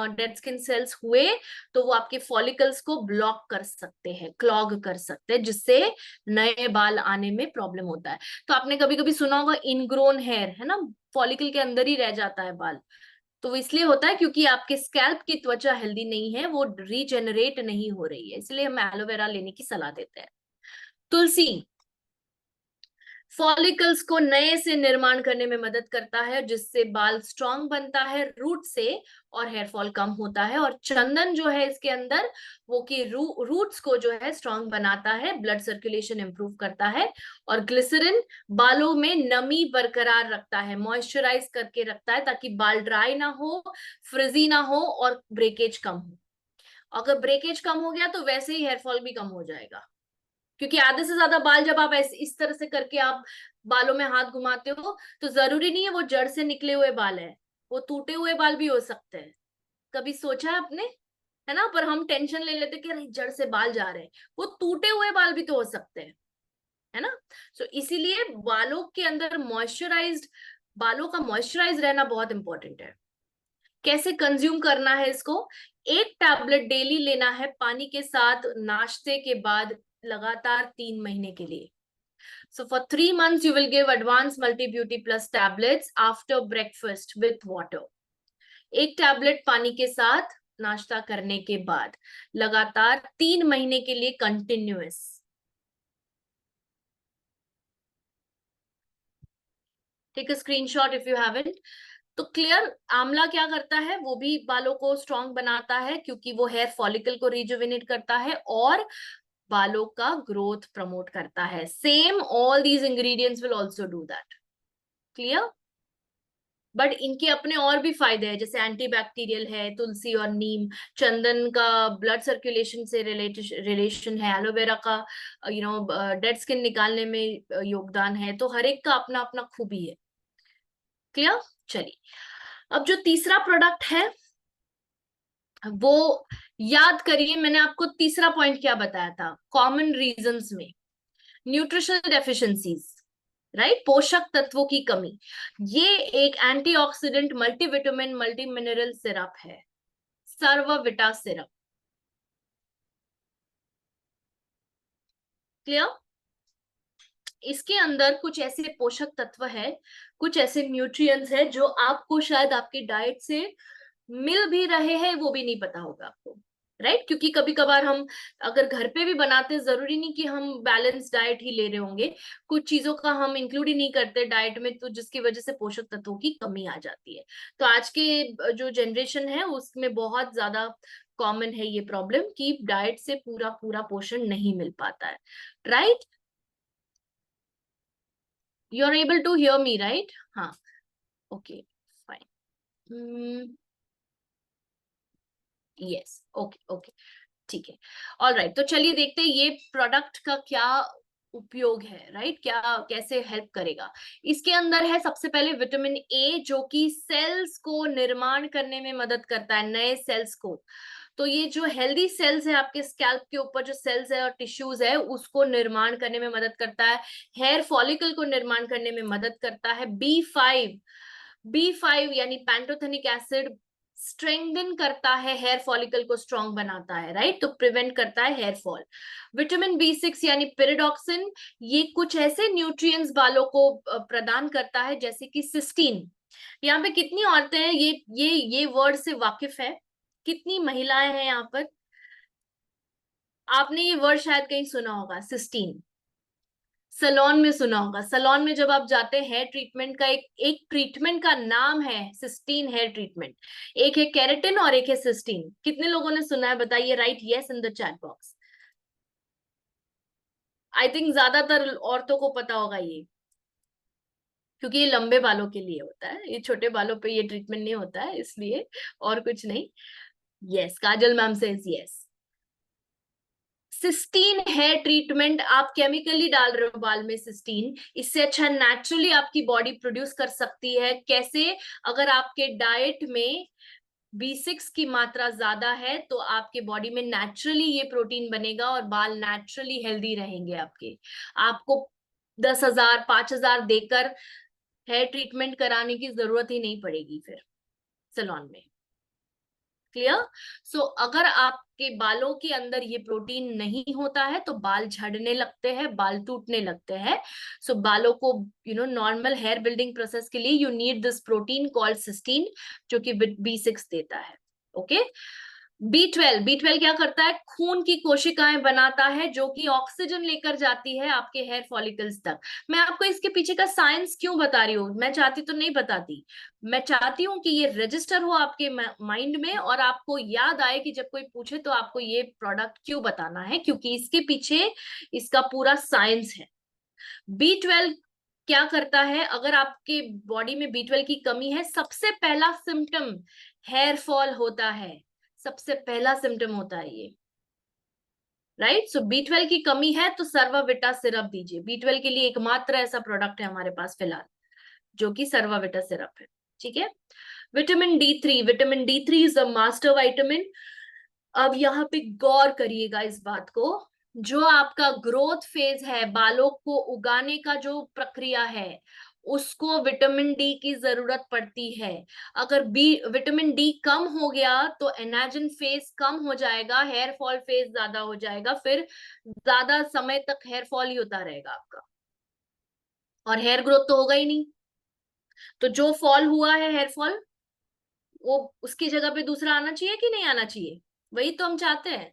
डेड स्किन सेल्स हुए, तो वो आपके फॉलिकल्स को ब्लॉक कर सकते हैं, क्लॉग कर सकते हैं, जिससे नए बाल आने में प्रॉब्लम होता है। तो आपने कभी कभी सुना होगा इनग्रोन हेयर, है ना? फॉलिकल के अंदर ही रह जाता है बाल। तो वो इसलिए होता है क्योंकि आपके स्कैल्प की त्वचा हेल्दी नहीं है, वो रीजेनरेट नहीं हो रही है, इसलिए हम एलोवेरा लेने की सलाह देते हैं। तुलसी, फॉलिकल्स को नए से निर्माण करने में मदद करता है, जिससे बाल स्ट्रांग बनता है रूट से, और हेयर फॉल कम होता है। और चंदन जो है इसके अंदर, वो कि रूट्स को जो है स्ट्रांग बनाता है, ब्लड सर्कुलेशन इंप्रूव करता है। और ग्लिसरीन बालों में नमी बरकरार रखता है, मॉइस्चराइज करके रखता है, ताकि बाल ड्राई ना हो, फ्रिजी ना हो और ब्रेकेज कम हो। अगर ब्रेकेज कम हो गया तो वैसे ही हेयर फॉल भी कम हो जाएगा, क्योंकि आधे से ज्यादा बाल जब आप ऐसे इस तरह से करके आप बालों में हाथ घुमाते हो, तो जरूरी नहीं है वो जड़ से निकले हुए बाल है, वो टूटे हुए बाल भी हो सकते हैं। कभी सोचा है आपने? है ना? पर हम टेंशन ले लेते कि अरे जड़ से बाल जा रहे हैं, वो टूटे हुए बाल भी तो हो सकते हैं, है ना? सो इसीलिए बालों के अंदर मॉइस्चराइज्ड, बालों का मॉइस्चराइज रहना बहुत इंपॉर्टेंट है। कैसे कंज्यूम करना है इसको? एक टैबलेट डेली लेना है पानी के साथ नाश्ते के बाद, लगातार 3 महीने के लिए। So for 3 months, you will give Advanced Multi Beauty Plus tablets after breakfast with water. एक टैबलेट पानी के साथ नाश्ता करने के बाद, लगातार 3 महीने के लिए continuous. Take a screenshot if you haven't. तो क्लियर, आंवला क्या करता है? वो भी बालों को स्ट्रांग बनाता है, क्योंकि वो हेयर फॉलिकल को रिजुविनेट करता है और बालों का ग्रोथ प्रमोट करता है। Same, all these ingredients will also do that. Clear? But इनके अपने और भी फायदे हैं, जैसे एंटीबैक्टीरियल है तुलसी और नीम, चंदन का ब्लड सर्कुलेशन से रिलेशन है, एलोवेरा का डेड स्किन निकालने में योगदान है। तो हर एक का अपना अपना खूबी है। क्लियर? चलिए, अब जो तीसरा प्रोडक्ट है वो याद करिए, मैंने आपको तीसरा पॉइंट क्या बताया था कॉमन रीजंस में? Nutritional deficiencies, right? पोषक तत्वों की कमी। ये एक antioxidant, multivitamin, multi mineral syrup है, सर्वविटा सिरप। क्लियर? इसके अंदर कुछ ऐसे पोषक तत्व है, कुछ ऐसे न्यूट्रिएंट्स है जो आपको शायद आपकी डाइट से मिल भी रहे हैं वो भी नहीं पता होगा आपको, राइट? क्योंकि कभी कभार हम अगर घर पे भी बनाते हैं, जरूरी नहीं कि हम बैलेंस डाइट ही ले रहे होंगे, कुछ चीजों का हम इंक्लूड ही नहीं करते डाइट में, तो जिसकी वजह से पोषक तत्वों की कमी आ जाती है। तो आज के जो जनरेशन है उसमें बहुत ज्यादा कॉमन है ये प्रॉब्लम कि डाइट से पूरा पूरा पोषण नहीं मिल पाता है, right? You are able to hear me, right? हाँ, okay, fine, yes, okay okay, ठीक है। ऑल राइट, तो चलिए देखते हैं ये प्रोडक्ट का क्या उपयोग है, राइट? क्या कैसे हेल्प करेगा। इसके अंदर है सबसे पहले विटामिन ए, जो कि सेल्स को निर्माण करने में मदद करता है, नए सेल्स को। तो ये जो हेल्दी सेल्स है आपके स्कैल्प के ऊपर, जो सेल्स है और टिश्यूज है, उसको निर्माण करने में मदद करता है। हेयर फॉलिकल को निर्माण करने में मदद करता है। बी फाइव यानी पैंटोथेनिक एसिड स्ट्रेंथन करता है, हेयर फॉलिकल को स्ट्रांग बनाता है, राइट? तो प्रिवेंट करता है हेयर फॉल। विटामिन बी 6 यानी पेरिडॉक्सिन, ये कुछ ऐसे न्यूट्रिएंट्स बालों को प्रदान करता है, जैसे कि सिस्टीन। यहाँ पे कितनी औरतें हैं ये वर्ड से वाकिफ है? कितनी महिलाएं हैं यहाँ पर? आपने ये वर्ड शायद कहीं सुना होगा, सिस्टीन। सलोन में सुना होगा। सलोन में जब आप जाते हैं, हेयर ट्रीटमेंट का एक एक ट्रीटमेंट का नाम है सिस्टीन हेयर ट्रीटमेंट। एक है केराटिन और एक है सिस्टीन। कितने लोगों ने सुना है बताइए, right yes in the chat box. I think ज्यादातर औरतों को पता होगा ये, क्योंकि ये लंबे बालों के लिए होता है, ये छोटे बालों पे ये ट्रीटमेंट नहीं होता है, इसलिए और कुछ नहीं। यस, काजल मैम से यस। सिस्टीन हेयर ट्रीटमेंट आप केमिकली डाल रहे हो बाल में सिस्टीन, इससे अच्छा नेचुरली आपकी बॉडी प्रोड्यूस कर सकती है। कैसे? अगर आपके डाइट में B6 की मात्रा ज्यादा है तो आपके बॉडी में नेचुरली ये प्रोटीन बनेगा और बाल नेचुरली हेल्दी रहेंगे आपके। आपको 10,000 5,000 देकर हेयर ट्रीटमेंट कराने की जरूरत ही नहीं पड़ेगी फिर सैलून में। क्लियर? सो अगर आपके बालों के अंदर ये प्रोटीन नहीं होता है तो बाल झड़ने लगते हैं, बाल टूटने लगते हैं। सो बालों को नॉर्मल हेयर बिल्डिंग प्रोसेस के लिए you need this protein called cysteine, जो कि B6 देता है। ओके। बी ट्वेल्व क्या करता है? खून की कोशिकाएं बनाता है, जो कि ऑक्सीजन लेकर जाती है आपके हेयर फॉलिकल्स तक। मैं आपको इसके पीछे का साइंस क्यों बता रही हूँ, मैं चाहती तो नहीं बताती। मैं चाहती हूँ कि ये रजिस्टर हो आपके माइंड में, और आपको याद आए कि जब कोई पूछे तो आपको ये प्रोडक्ट क्यों बताना है, क्योंकि इसके पीछे इसका पूरा साइंस है। बी 12 क्या करता है? अगर आपके बॉडी में बी 12 की कमी है, सबसे पहला सिम्टम हेयर फॉल होता है, सबसे पहला सिम्टम होता है ये, राइट? सो बी 12 की कमी है तो सर्वाविटा सिरप दीजिए। बी 12 के लिए एकमात्र ऐसा प्रोडक्ट है हमारे पास फिलहाल, जो कि सर्वाविटा सिरप है। ठीक है। Vitamin D three is a master vitamin. अब यहाँ पे गौर करिएगा इस बात को, जो आपका ग्रोथ फेज है, बालों को उगाने का जो प्रक्रिया है, उसको विटामिन डी की जरूरत पड़ती है। अगर विटामिन डी कम हो गया तो एनाजिन फेज कम हो जाएगा, हेयर फॉल फेज ज्यादा हो जाएगा, फिर ज्यादा समय तक हेयर फॉल ही होता रहेगा आपका, और हेयर ग्रोथ तो होगा ही नहीं। तो जो फॉल हुआ है, हेयर फॉल, वो उसकी जगह पे दूसरा आना चाहिए कि नहीं आना चाहिए? वही तो हम चाहते हैं,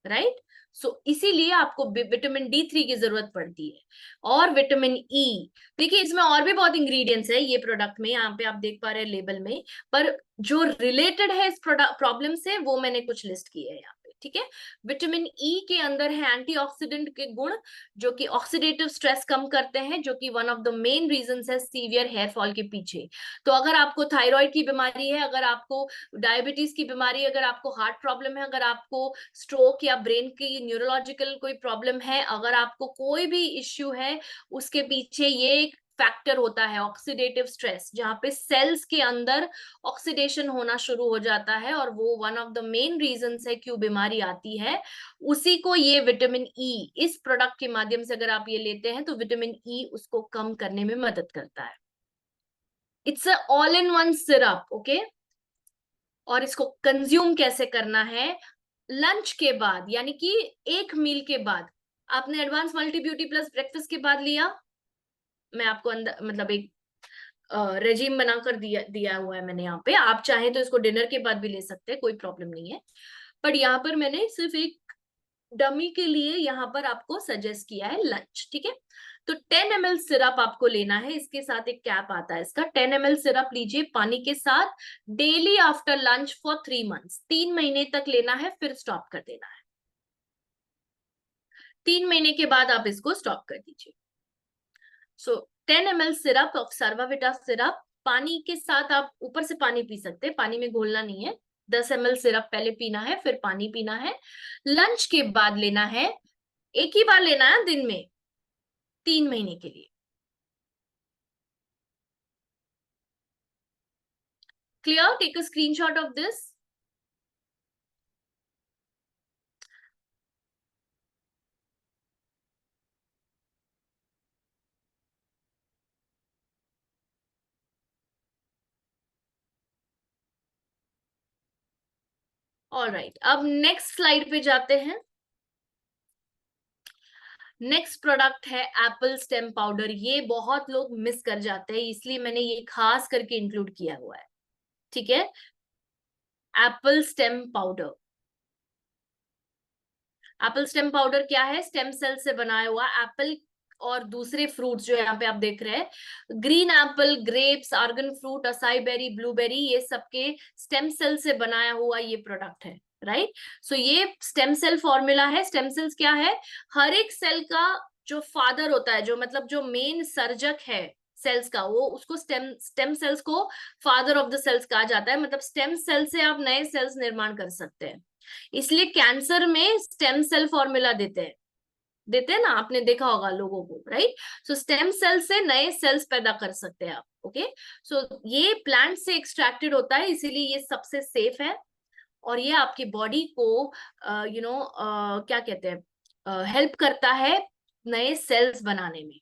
राइट? सो इसीलिए आपको विटामिन D3 की जरूरत पड़ती है। और विटामिन ई, देखिए इसमें और भी बहुत इंग्रेडिएंट्स है ये प्रोडक्ट में, यहाँ पे आप देख पा रहे हैं लेबल में, पर जो रिलेटेड है इस प्रोडक्ट प्रॉब्लम से वो मैंने कुछ लिस्ट किए हैं यहाँ पे। ठीक है। विटामिन ई के अंदर है एंटीऑक्सीडेंट के गुण, जो कि ऑक्सीडेटिव स्ट्रेस कम करते हैं, जो कि one of the main reason है सीवियर हेयर फॉल के पीछे। तो अगर आपको थायराइड की बीमारी है, अगर आपको डायबिटीज की बीमारी, अगर आपको हार्ट प्रॉब्लम है, अगर आपको स्ट्रोक या ब्रेन की न्यूरोलॉजिकल कोई प्रॉब्लम है, अगर आपको कोई भी इश्यू है, उसके पीछे ये एक फैक्टर होता है ऑक्सीडेटिव स्ट्रेस, जहां पे सेल्स के अंदर ऑक्सीडेशन होना शुरू हो जाता है, और वो one of the main reasons है क्यों बीमारी आती है। उसी को ये विटामिन ई, इस प्रोडक्ट के माध्यम से अगर आप ये लेते हैं तो विटामिन ई उसको कम करने में मदद करता है। It's a all in one syrup, okay. और इसको कंज्यूम कैसे करना है? लंच के बाद, यानी कि एक मील के बाद। आपने advance multi beauty plus breakfast के बाद लिया, मैं आपको अंदर मतलब एक रेजिम बनाकर दिया दिया हुआ है मैंने यहाँ पे। आप चाहें तो इसको डिनर के बाद भी ले सकते हैं, कोई प्रॉब्लम नहीं है। बट यहाँ पर मैंने सिर्फ एक डमी के लिए यहाँ पर आपको सजेस्ट किया है लंच, ठीक है। तो 10 ml सिरप आपको लेना है, इसके साथ एक कैप आता है इसका। 10 ml सिरप लीजिए पानी के साथ, daily after lunch for 3 months, 3 महीने तक लेना है, फिर स्टॉप कर देना है। 3 महीने के बाद आप इसको स्टॉप कर दीजिए। सो 10 ml सिरप ऑफ सर्वाविटा सिरप, पानी के साथ आप ऊपर से पानी पी सकते हैं, पानी में घोलना नहीं है। 10 ml सिरप पहले पीना है, फिर पानी पीना है। लंच के बाद लेना है, एक ही बार लेना है दिन में, 3 महीने के लिए। Clear? Take a screenshot of this. Alright, अब नेक्स्ट स्लाइड पे जाते हैं। नेक्स्ट प्रोडक्ट है एप्पल स्टेम पाउडर। ये बहुत लोग मिस कर जाते हैं, इसलिए मैंने ये खास करके इंक्लूड किया हुआ है, ठीक है। Apple stem powder. Apple stem powder क्या है? स्टेम सेल से बनाया हुआ एप्पल और दूसरे फ्रूट्स जो यहाँ पे आप देख रहे हैं, green apple, grapes, argan fruit, acai berry, blueberry, ये सबके स्टेम सेल से बनाया हुआ ये प्रोडक्ट है, राइट। सो ये स्टेम सेल फॉर्मूला है। स्टेम सेल्स क्या है? हर एक सेल का जो फादर होता है, जो मतलब जो मेन सर्जक है सेल्स का, वो उसको स्टेम स्टेम सेल्स को फादर ऑफ द सेल्स कहा जाता है। मतलब स्टेम सेल से आप नए सेल्स निर्माण कर सकते हैं, इसलिए कैंसर में स्टेम सेल फॉर्मूला देते हैं ना, आपने देखा होगा लोगों को, राइट। सो स्टेम सेल से नए सेल्स पैदा कर सकते हैं आप, ओके। सो ये प्लांट से एक्सट्रैक्टेड होता है, इसीलिए ये सबसे सेफ है। और ये आपकी बॉडी को क्या कहते हैं, हेल्प करता है नए सेल्स बनाने में,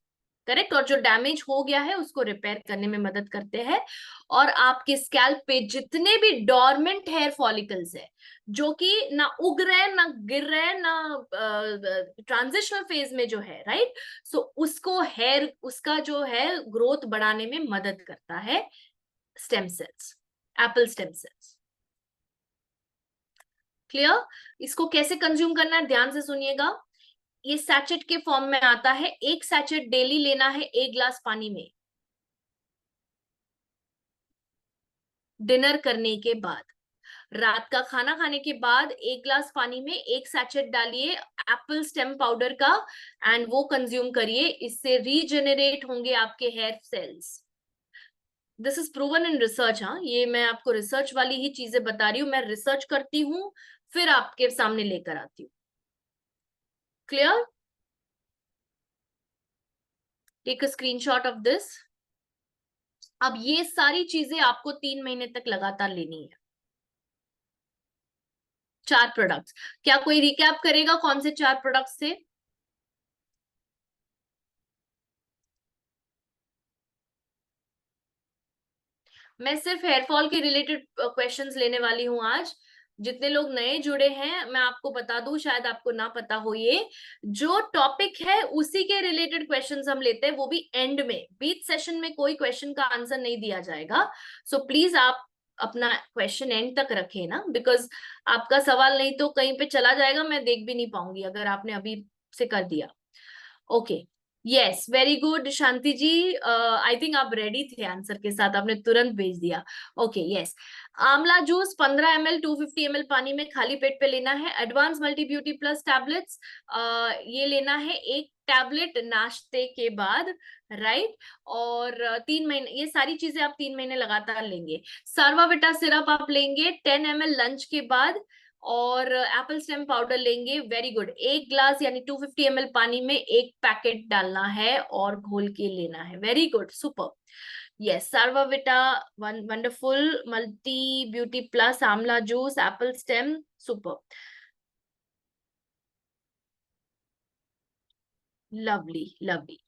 करेक्ट। और जो डैमेज हो गया है उसको रिपेयर करने में मदद करते हैं। और आपके स्कैल्प पे जितने भी डोरमेंट हेयर फॉलिकल्स है, जो कि ना उग रहे ना गिर रहे ना ट्रांजिशनल फेज में जो है, राइट। सो उसको हेयर उसका जो है ग्रोथ बढ़ाने में मदद करता है stem cells, Apple stem cells. Clear? इसको कैसे कंज्यूम करना है ध्यान से सुनिएगा। ये सैचेट के फॉर्म में आता है, एक सैचेट डेली लेना है 1 ग्लास पानी में, डिनर करने के बाद। रात का खाना खाने के बाद 1 ग्लास पानी में एक सैचेट डालिए एप्पल स्टेम पाउडर का, एंड वो कंज्यूम करिए। इससे रीजेनरेट होंगे आपके hair cells. This is proven in research. हाँ, ये मैं आपको रिसर्च वाली ही चीजें बता रही हूँ, मैं रिसर्च करती हूँ फिर आपके सामने लेकर आती हूँ। Clear? Take a screenshot of this. अब ये सारी चीजें आपको 3 महीने तक लगातार लेनी है। 4 प्रोडक्ट्स, क्या कोई रिकैप करेगा कौन से 4 प्रोडक्ट्स थे? मैं सिर्फ हेयरफॉल के रिलेटेड क्वेश्चंस लेने वाली हूँ आज। जितने लोग नए जुड़े हैं, मैं आपको बता दूं, शायद आपको ना पता हो, ये जो टॉपिक है उसी के रिलेटेड क्वेश्चंस हम लेते हैं, वो भी एंड में। बीच सेशन में कोई क्वेश्चन का आंसर नहीं दिया जाएगा। सो प्लीज आप अपना क्वेश्चन एंड तक रखें ना, बिकॉज आपका सवाल नहीं तो कहीं पे चला जाएगा, मैं देख भी नहीं पाऊंगी अगर आपने अभी से कर दिया। Okay, yes, very good Shanti ji. I think आप रेडी थे आंसर के साथ, आपने तुरंत भेज दिया। Okay, yes. आंवला जूस 15 ml 250 ml पानी में खाली पेट पे लेना है। Advance multi beauty plus tablets, ये लेना है 1 टैबलेट नाश्ते के बाद, राइट। और 3 महीने, ये सारी चीजें आप 3 महीने लगातार लेंगे। सर्वाविटा सिरप आप लेंगे 10 ml लंच के बाद, और एप्पल स्टेम पाउडर लेंगे, वेरी गुड, 1 ग्लास यानी 250 ml पानी में 1 पैकेट डालना है और घोल के लेना है, very good, super. Yes, Sarvavita, wonderful, multi beauty plus, amla juice, apple stem, super, lovely lovely.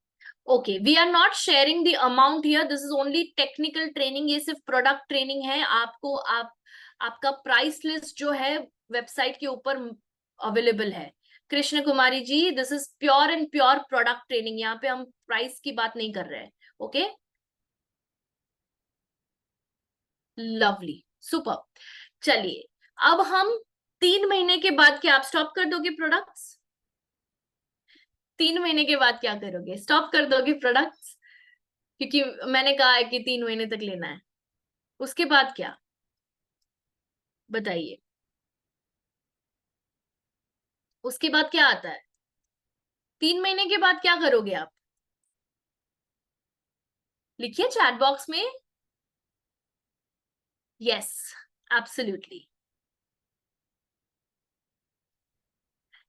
Okay, we are not sharing the amount here, this is only technical training, ये सिर्फ प्रोडक्ट ट्रेनिंग है। आपको आपका प्राइस लिस्ट जो है website के ऊपर available है। Krishna Kumari ji, this is pure and pure product training, यहाँ पे हम प्राइस की बात नहीं कर रहे हैं, ओके। Lovely, super. चलिए, अब हम 3 महीने के बाद क्या आप स्टॉप कर दोगे प्रोडक्ट्स? 3 महीने के बाद क्या करोगे? स्टॉप कर दोगे प्रोडक्ट्स? क्योंकि मैंने कहा है कि 3 महीने तक लेना है। उसके बाद क्या, बताइए? उसके बाद क्या आता है? 3 महीने के बाद क्या करोगे आप? लिखिए चैट बॉक्स में। Yes, absolutely.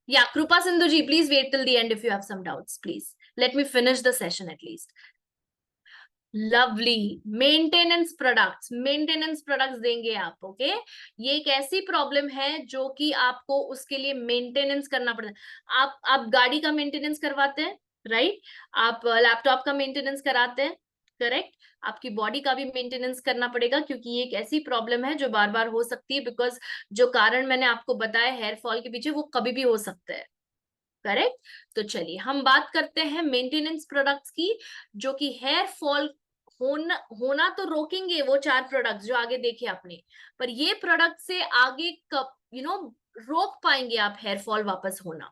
या Kripa Sindhu ji, please wait till the end if you have some doubts, please let me finish the session at least. Lovely. Maintenance products देंगे आप, ओके? ये एक ऐसी प्रॉब्लम है जो कि आपको उसके लिए मेंटेनेंस करना पड़ता है। आप गाड़ी का मेंटेनेंस करवाते हैं, राइट? आप लैपटॉप का मेंटेनेंस कराते हैं, करेक्ट? आपकी बॉडी का भी मेंटेनेंस करना पड़ेगा, क्योंकि ये एक ऐसी प्रॉब्लम है जो बार बार हो सकती है, बिकॉज जो कारण मैंने आपको बताया हेयर फॉल के पीछे, वो कभी भी हो सकता है, करेक्ट? तो चलिए हम बात करते हैं मेंटेनेंस प्रोडक्ट्स की, जो कि हेयर फॉल होना तो रोकेंगे, वो 4 प्रोडक्ट्स जो आगे देखे आपने, पर ये प्रोडक्ट से आगे कब रोक पाएंगे आप हेयर फॉल वापस होना।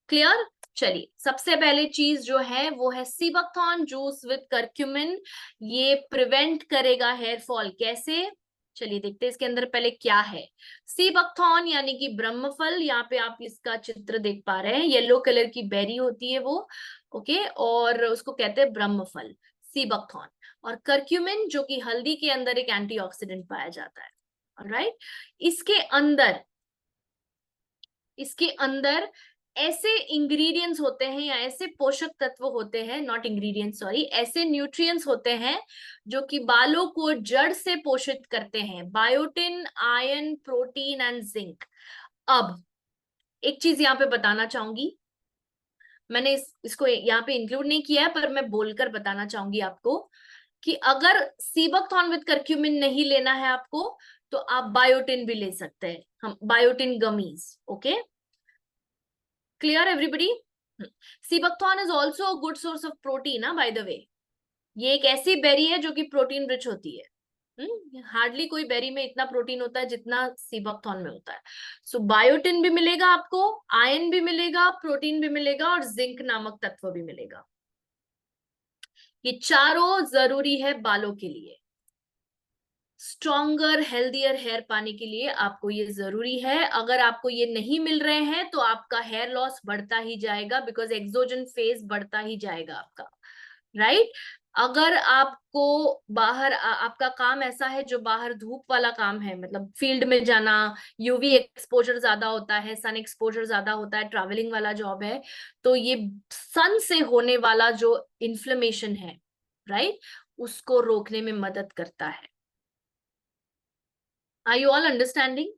क्लियर? चलिए, सबसे पहले चीज जो है वो है सीबकथॉर्न जूस विद करक्यूमिन। ये प्रिवेंट करेगा हेयर फॉल। कैसे? चलिए देखते हैं इसके अंदर पहले क्या है। सीबकथॉर्न यानी कि ब्रह्मफल, यहाँ पे आप इसका चित्र देख पा रहे हैं, येलो कलर की बेरी होती है वो, ओके? और उसको कहते हैं ब्रह्मफल, सीबकथॉर्न। और करक्यूमिन जो कि हल्दी के अंदर एक एंटीऑक्सीडेंट पाया जाता है, ऑलराइट? इसके अंदर इसके अंदर ऐसे इंग्रेडिएंट्स होते हैं या ऐसे पोषक तत्व होते हैं, नॉट इंग्रेडिएंट्स सॉरी, ऐसे न्यूट्रिएंट्स होते हैं जो कि बालों को जड़ से पोषित करते हैं। Biotin, iron, protein and zinc. अब एक चीज यहाँ पे बताना चाहूंगी, मैंने इसको यहाँ पे इंक्लूड नहीं किया है, पर मैं बोलकर बताना चाहूंगी आपको कि अगर सीबकथॉर्न विद करक्यूमिन नहीं लेना है आपको, तो आप बायोटिन भी ले सकते हैं, हम biotin gummies, okay? Clear everybody? Sea buckthorn is also a good source of protein, by the way. ये एक ऐसी बेरी है जो कि प्रोटीन रिच होती है। हार्डली कोई बेरी में इतना प्रोटीन होता है जितना सीबकथॉर्न में होता है। सो बायोटिन भी मिलेगा आपको, आयरन भी मिलेगा, प्रोटीन भी मिलेगा और जिंक नामक तत्व भी मिलेगा। ये चारों जरूरी है बालों के लिए। स्ट्रॉन्गर हेल्दियर हेयर पाने के लिए आपको ये जरूरी है। अगर आपको ये नहीं मिल रहे हैं तो आपका हेयर लॉस बढ़ता ही जाएगा, बिकॉज एक्सोजन फेज बढ़ता ही जाएगा आपका, राइट? अगर आपको बाहर आपका काम ऐसा है जो बाहर धूप वाला काम है, मतलब फील्ड में जाना, यूवी एक्सपोजर ज्यादा होता है, सन एक्सपोजर ज्यादा होता है, ट्रैवलिंग वाला जॉब है, तो ये सन से होने वाला जो इन्फ्लेमेशन है, राइट, उसको रोकने में मदद करता है। Are you all understanding?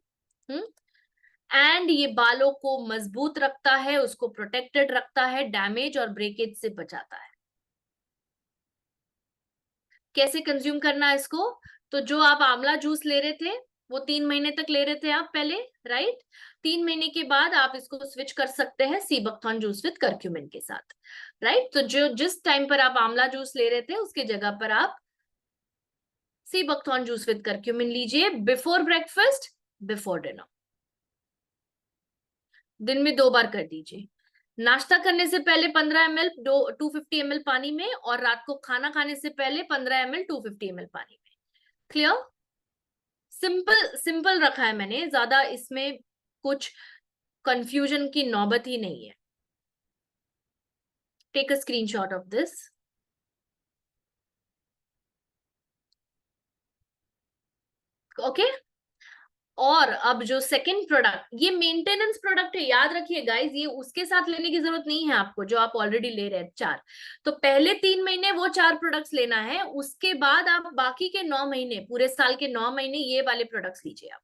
And ये बालों को मजबूत रखता है, उसको प्रोटेक्टेड रखता है, डैमेज और ब्रेकेज से बचाता है। कैसे कंज्यूम करना है इसको? तो जो आप आंवला जूस ले रहे थे, वो 3 महीने तक ले रहे थे आप पहले, राइट? 3 महीने के बाद आप इसको स्विच कर सकते हैं सीबकथॉर्न जूस विद करक्यूमिन के साथ, राइट? तो जो जिस टाइम पर आप आंवला जूस ले रहे थे उसके जगह पर आप सीबकथॉर्न जूस विद करक्यूमिन लीजिए, बिफोर ब्रेकफास्ट, बिफोर डिनर। दिन में 2 बार कर दीजिए। नाश्ता करने से पहले 15 ml 250 ml पानी में, और रात को खाना खाने से पहले 15 ml 250 ml पानी में। क्लियर? सिंपल सिंपल रखा है मैंने, ज्यादा इसमें कुछ कंफ्यूजन की नौबत ही नहीं है। Take a screenshot of this, okay? और अब जो सेकंड प्रोडक्ट, ये मेंटेनेंस प्रोडक्ट है, याद रखिए गाइस, ये उसके साथ लेने की जरूरत नहीं है आपको जो आप ऑलरेडी ले रहे हैं 4। तो पहले 3 महीने वो 4 प्रोडक्ट्स लेना है, उसके बाद आप बाकी के 9 महीने, पूरे साल के 9 महीने ये वाले प्रोडक्ट्स लीजिए आप।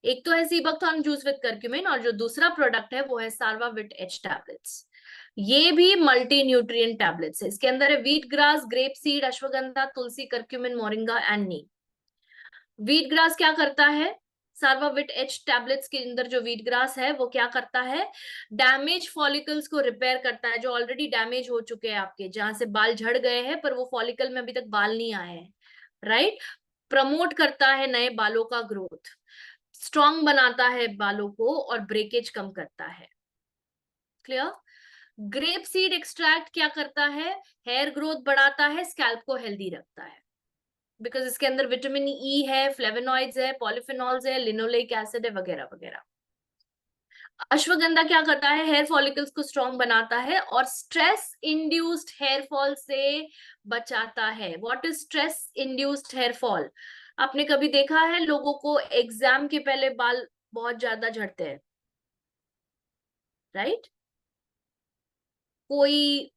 एक तो है सीबकथॉर्न जूस विद करक्यूमिन, और जो दूसरा प्रोडक्ट है वो है सार्वाविट एच टैबलेट्स। ये भी मल्टी न्यूट्रिएंट टैबलेट्स है। इसके अंदर है wheat grass, grape seed, ashwagandha, Tulsi, curcumin, moringa and Neem. Wheat grass क्या करता है? सार्वाविट एच टैबलेट्स के अंदर जो व्हीट ग्रास है वो क्या करता है? डैमेज फॉलिकल्स को रिपेयर करता है, जो ऑलरेडी डैमेज हो चुके हैं आपके, जहां से बाल झड़ गए हैं पर वो फॉलिकल में अभी तक बाल नहीं आए हैं, राइट। प्रमोट करता है नए बालों का ग्रोथ, स्ट्रॉन्ग बनाता है बालों को और ब्रेकेज कम करता है। क्लियर। ग्रेप सीड एक्सट्रैक्ट क्या करता है, हेयर ग्रोथ बढ़ाता है, स्कैल्प को हेल्दी रखता है, बिकॉज इसके अंदर विटामिन ई है, फ्लेवोनॉइड्स है, पॉलिफेनॉल्स है, लिनोलेइक एसिड है, वगैरह वगैरह। अश्वगंधा क्या करता है, हेयर फॉलिकल्स को स्ट्रॉन्ग बनाता है और स्ट्रेस इंड्यूस्ड हेयर फॉल से बचाता है। What is stress induced hair fall? आपने कभी देखा है लोगों को एग्जाम के पहले बाल बहुत ज्यादा झड़ते हैं, राइट? कोई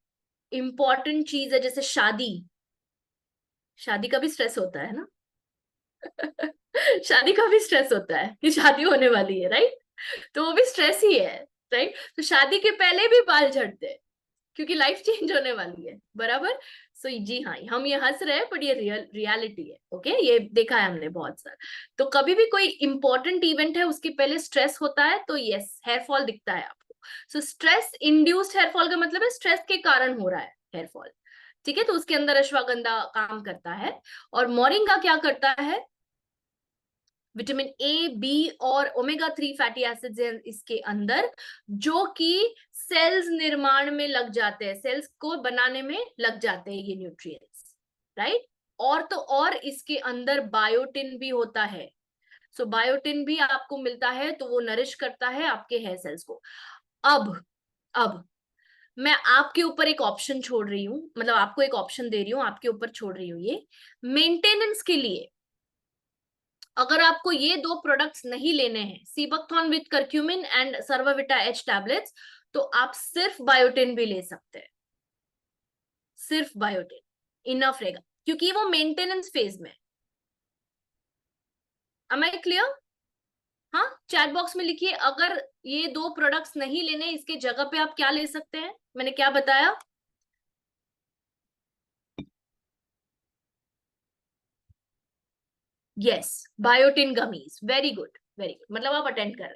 इंपॉर्टेंट चीज है जैसे शादी, शादी का भी स्ट्रेस होता है ना। शादी का भी स्ट्रेस होता है कि शादी होने वाली है, राइट? तो वो भी स्ट्रेस ही है, राइट? तो शादी के पहले भी बाल झड़ते हैं क्योंकि लाइफ चेंज होने वाली है, बराबर। सो जी हाँ, हम ये हंस रहे हैं बट ये रियलिटी है। ओके, ये देखा है हमने बहुत सारा। तो कभी भी कोई इंपॉर्टेंट इवेंट है उसके पहले स्ट्रेस होता है तो यस, हेयर फॉल दिखता है आपको। So stress induced hair fall का मतलब है स्ट्रेस के कारण हो रहा है हेयर फॉल। ठीक है, तो उसके अंदर अश्वगंधा काम करता है। और मोरिंगा क्या करता है, विटामिन ए, बी और ओमेगा 3 फैटी एसिड्स हैं इसके अंदर, जो कि सेल्स निर्माण में लग जाते हैं, सेल्स को बनाने में लग जाते हैं ये न्यूट्रिएंट्स, राइट? और तो और इसके अंदर बायोटिन भी होता है। सो बायोटिन भी आपको मिलता है तो वो नरिश करता है आपके हेयर सेल्स को। अब मैं आपके ऊपर एक ऑप्शन छोड़ रही हूँ, मतलब आपको एक ऑप्शन दे रही हूँ, आपके ऊपर छोड़ रही हूँ ये मेंटेनेंस के लिए। अगर आपको ये दो प्रोडक्ट्स नहीं लेने हैं, sea buckthorn with curcumin and Sarvavita H tablets, तो आप सिर्फ बायोटिन भी ले सकते हैं। सिर्फ बायोटिन इनफ रहेगा क्योंकि वो मेंटेनेंस फेज में। Am I clear? हाँ, चैट बॉक्स में लिखिए अगर ये दो प्रोडक्ट्स नहीं लेने, इसके जगह पे आप क्या ले सकते हैं। मैंने क्या बताया? Yes, biotin gummies. Very good, very good, मतलब आप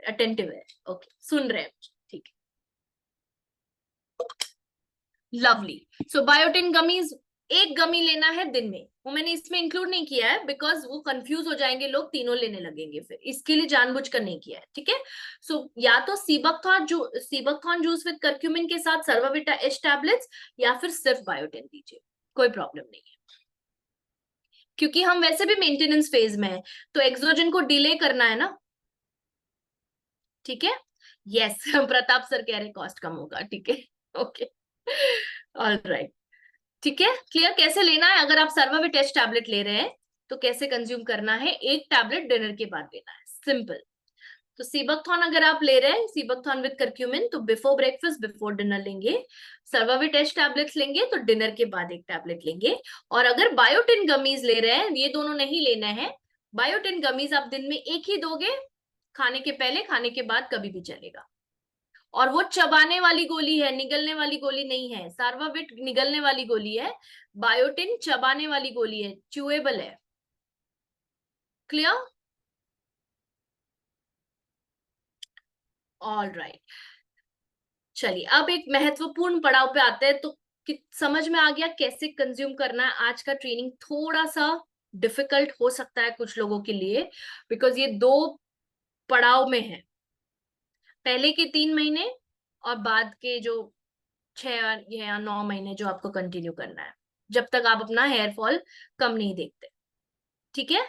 अटेंटिव है। ओके, सुन रहे हैं, ठीक है, लवली। सो बायोटिन गमीज एक गमी लेना है दिन में, वो मैंने इसमें इंक्लूड नहीं किया है बिकॉज वो कंफ्यूज हो जाएंगे लोग, तीनों लेने लगेंगे फिर, इसके लिए जानबूझकर नहीं किया है, ठीक है। सो या तो सीबकथॉर्न जूस विद करक्यूमिन के साथ सर्वाविटा एच टैबलेट्स, या फिर सिर्फ बायोटिन दीजिए, कोई प्रॉब्लम नहीं है। क्योंकि हम वैसे भी मेंटेनेंस फेज में है तो एक्सोजन को डिले करना है ना, ठीक है। यस, प्रताप सर कह रहे कॉस्ट कम होगा, ठीक है। ओके, ऑल राइट, ठीक है, क्लियर। कैसे लेना है, अगर आप सर्वाविट टेस्ट टैबलेट ले रहे हैं तो कैसे कंज्यूम करना है, एक टैबलेट डिनर के बाद लेना है, सिंपल। तो सीबकथॉर्न अगर आप ले रहे हैं, सीबकथॉर्न विद करक्यूमिन, तो बिफोर ब्रेकफास्ट बिफोर डिनर लेंगे। सर्वाविट टेस्ट टैबलेट्स लेंगे तो डिनर के बाद एक टैबलेट लेंगे। और अगर बायोटिन गमीज ले रहे हैं, ये दोनों नहीं लेना है, बायोटिन गमीज आप दिन में एक ही दोगे, खाने के पहले खाने के बाद कभी भी चलेगा। और वो चबाने वाली गोली है, निगलने वाली गोली नहीं है। सार्वाविट निगलने वाली गोली है, बायोटिन चबाने वाली गोली है, च्यूएबल है। क्लियर? ऑल राइट, चलिए अब एक महत्वपूर्ण पड़ाव पे आते हैं। तो समझ में आ गया कैसे कंज्यूम करना है। आज का ट्रेनिंग थोड़ा सा डिफिकल्ट हो सकता है कुछ लोगों के लिए, बिकॉज ये दो पड़ाव में है, पहले के 3 महीने और बाद के जो 6 या 9 महीने जो आपको कंटिन्यू करना है, जब तक आप अपना हेयर फॉल कम नहीं देखते, ठीक है।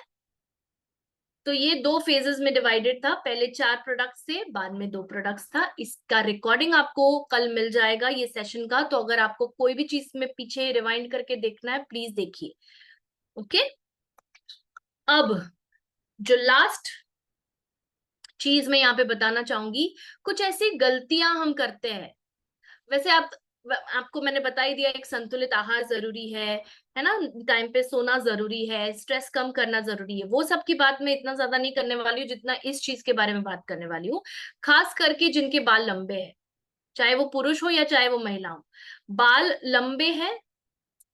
तो ये दो फेजेस में डिवाइडेड था, पहले 4 प्रोडक्ट्स से, बाद में 2 प्रोडक्ट्स था। इसका रिकॉर्डिंग आपको कल मिल जाएगा ये सेशन का, तो अगर आपको कोई भी चीज में पीछे रिवाइंड करके देखना है प्लीज देखिए। ओके, अब जो लास्ट चीज मैं यहाँ पे बताना चाहूंगी, कुछ ऐसी गलतियां हम करते हैं। वैसे आपको मैंने बता ही दिया, एक संतुलित आहार जरूरी है ना, टाइम पे सोना जरूरी है, स्ट्रेस कम करना जरूरी है। वो सब की बात मैं इतना ज्यादा नहीं करने वाली हूँ जितना इस चीज के बारे में बात करने वाली हूँ। खास करके जिनके बाल लंबे हैं, चाहे वो पुरुष हो या चाहे वो महिला हो, बाल लंबे हैं,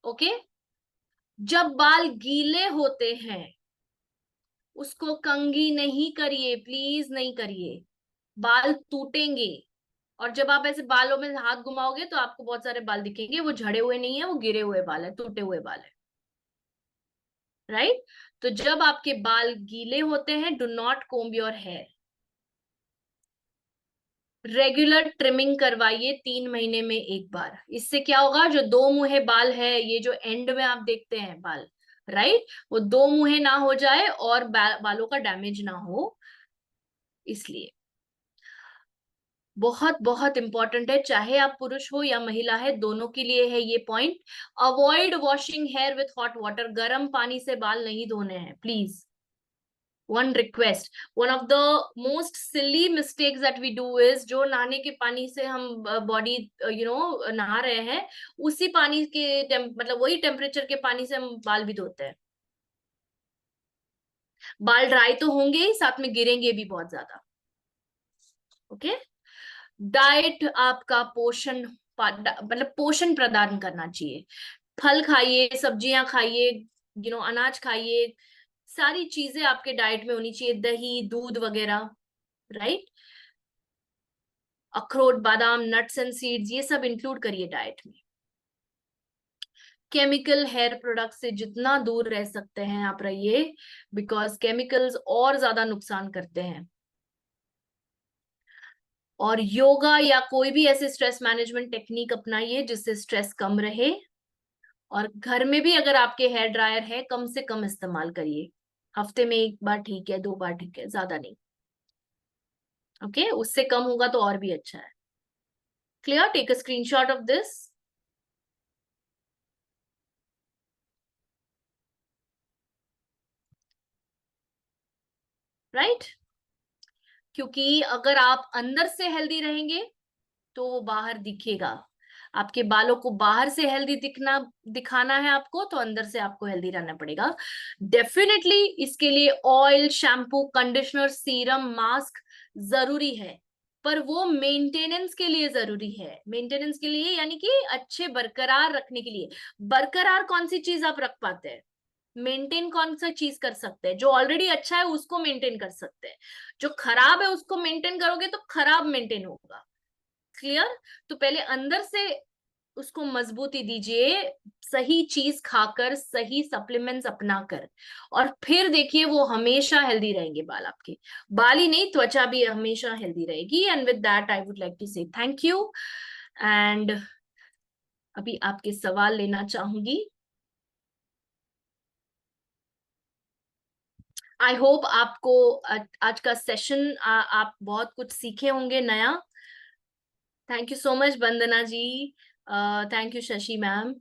ओके। जब बाल गीले होते हैं उसको कंघी नहीं करिए, प्लीज नहीं करिए, बाल टूटेंगे। और जब आप ऐसे बालों में हाथ घुमाओगे तो आपको बहुत सारे बाल दिखेंगे, वो झड़े हुए नहीं है, वो गिरे हुए बाल है, टूटे हुए बाल है। राइट? तो जब आपके बाल गीले होते हैं, do not comb your hair. Regular trimming करवाइए 3 महीने में एक बार। इससे क्या होगा, जो दो मुहे बाल है, ये जो एंड में आप देखते हैं बाल, राइट, वो दो मुहे ना हो जाए और बालों का डैमेज ना हो, इसलिए बहुत बहुत इंपॉर्टेंट है, चाहे आप पुरुष हो या महिला है, दोनों के लिए है ये point. Avoid washing hair with hot water. गर्म पानी से बाल नहीं धोने हैं please. One request, one of the most silly mistakes that we do is, जो नहाने के पानी से हम बॉडी नहा रहे हैं, उसी पानी के मतलब वही टेम्परेचर के पानी से हम बाल भी धोते हैं। बाल ड्राई तो होंगे ही, साथ में गिरेंगे भी बहुत ज्यादा। ओके। डाइट आपका पोषण मतलब पोषण प्रदान करना चाहिए। फल खाइए, सब्जियां खाइए, अनाज खाइए, सारी चीजें आपके डाइट में होनी चाहिए, दही दूध वगैरह, राइट। अखरोट बादाम नट्स एंड सीड्स, ये सब इंक्लूड करिए डाइट में। केमिकल हेयर प्रोडक्ट से जितना दूर रह सकते हैं आप रहिए, बिकॉज केमिकल्स और ज्यादा नुकसान करते हैं। और योगा या कोई भी ऐसे स्ट्रेस मैनेजमेंट टेक्निक अपनाइए जिससे स्ट्रेस कम रहे। और घर में भी अगर आपके हेयर ड्रायर है, कम से कम इस्तेमाल करिए। हफ्ते में एक बार ठीक है, 2 बार ठीक है, ज्यादा नहीं। ओके, उससे कम होगा तो और भी अच्छा है। Clear? Take a screenshot of this. Right? क्योंकि अगर आप अंदर से हेल्दी रहेंगे तो वो बाहर दिखेगा। आपके बालों को बाहर से हेल्दी दिखाना है आपको, तो अंदर से आपको हेल्दी रहना पड़ेगा। डेफिनेटली इसके लिए oil, shampoo, conditioner, serum, mask जरूरी है, पर वो मेंटेनेंस के लिए जरूरी है। मेंटेनेंस के लिए यानी कि अच्छे बरकरार रखने के लिए। बरकरार कौन सी चीज आप रख पाते हैं? मेंटेन कौन सा चीज कर सकते हैं? जो ऑलरेडी अच्छा है उसको मेंटेन कर सकते हैं। जो खराब है उसको मेंटेन करोगे तो खराब मेंटेन होगा। क्लियर? तो पहले अंदर से उसको मजबूती दीजिए, सही चीज खाकर, सही सप्लीमेंट्स अपनाकर, और फिर देखिए वो हमेशा हेल्दी रहेंगे बाल आपके। बाल ही नहीं, त्वचा भी हमेशा हेल्दी रहेगी। And with that I would like to say thank you. एंड अभी आपके सवाल लेना चाहूंगी। आई होप आपको आज का सेशन आप बहुत कुछ सीखे होंगे नया। Thank you so much Vandana ji. Thank you Shashi ma'am.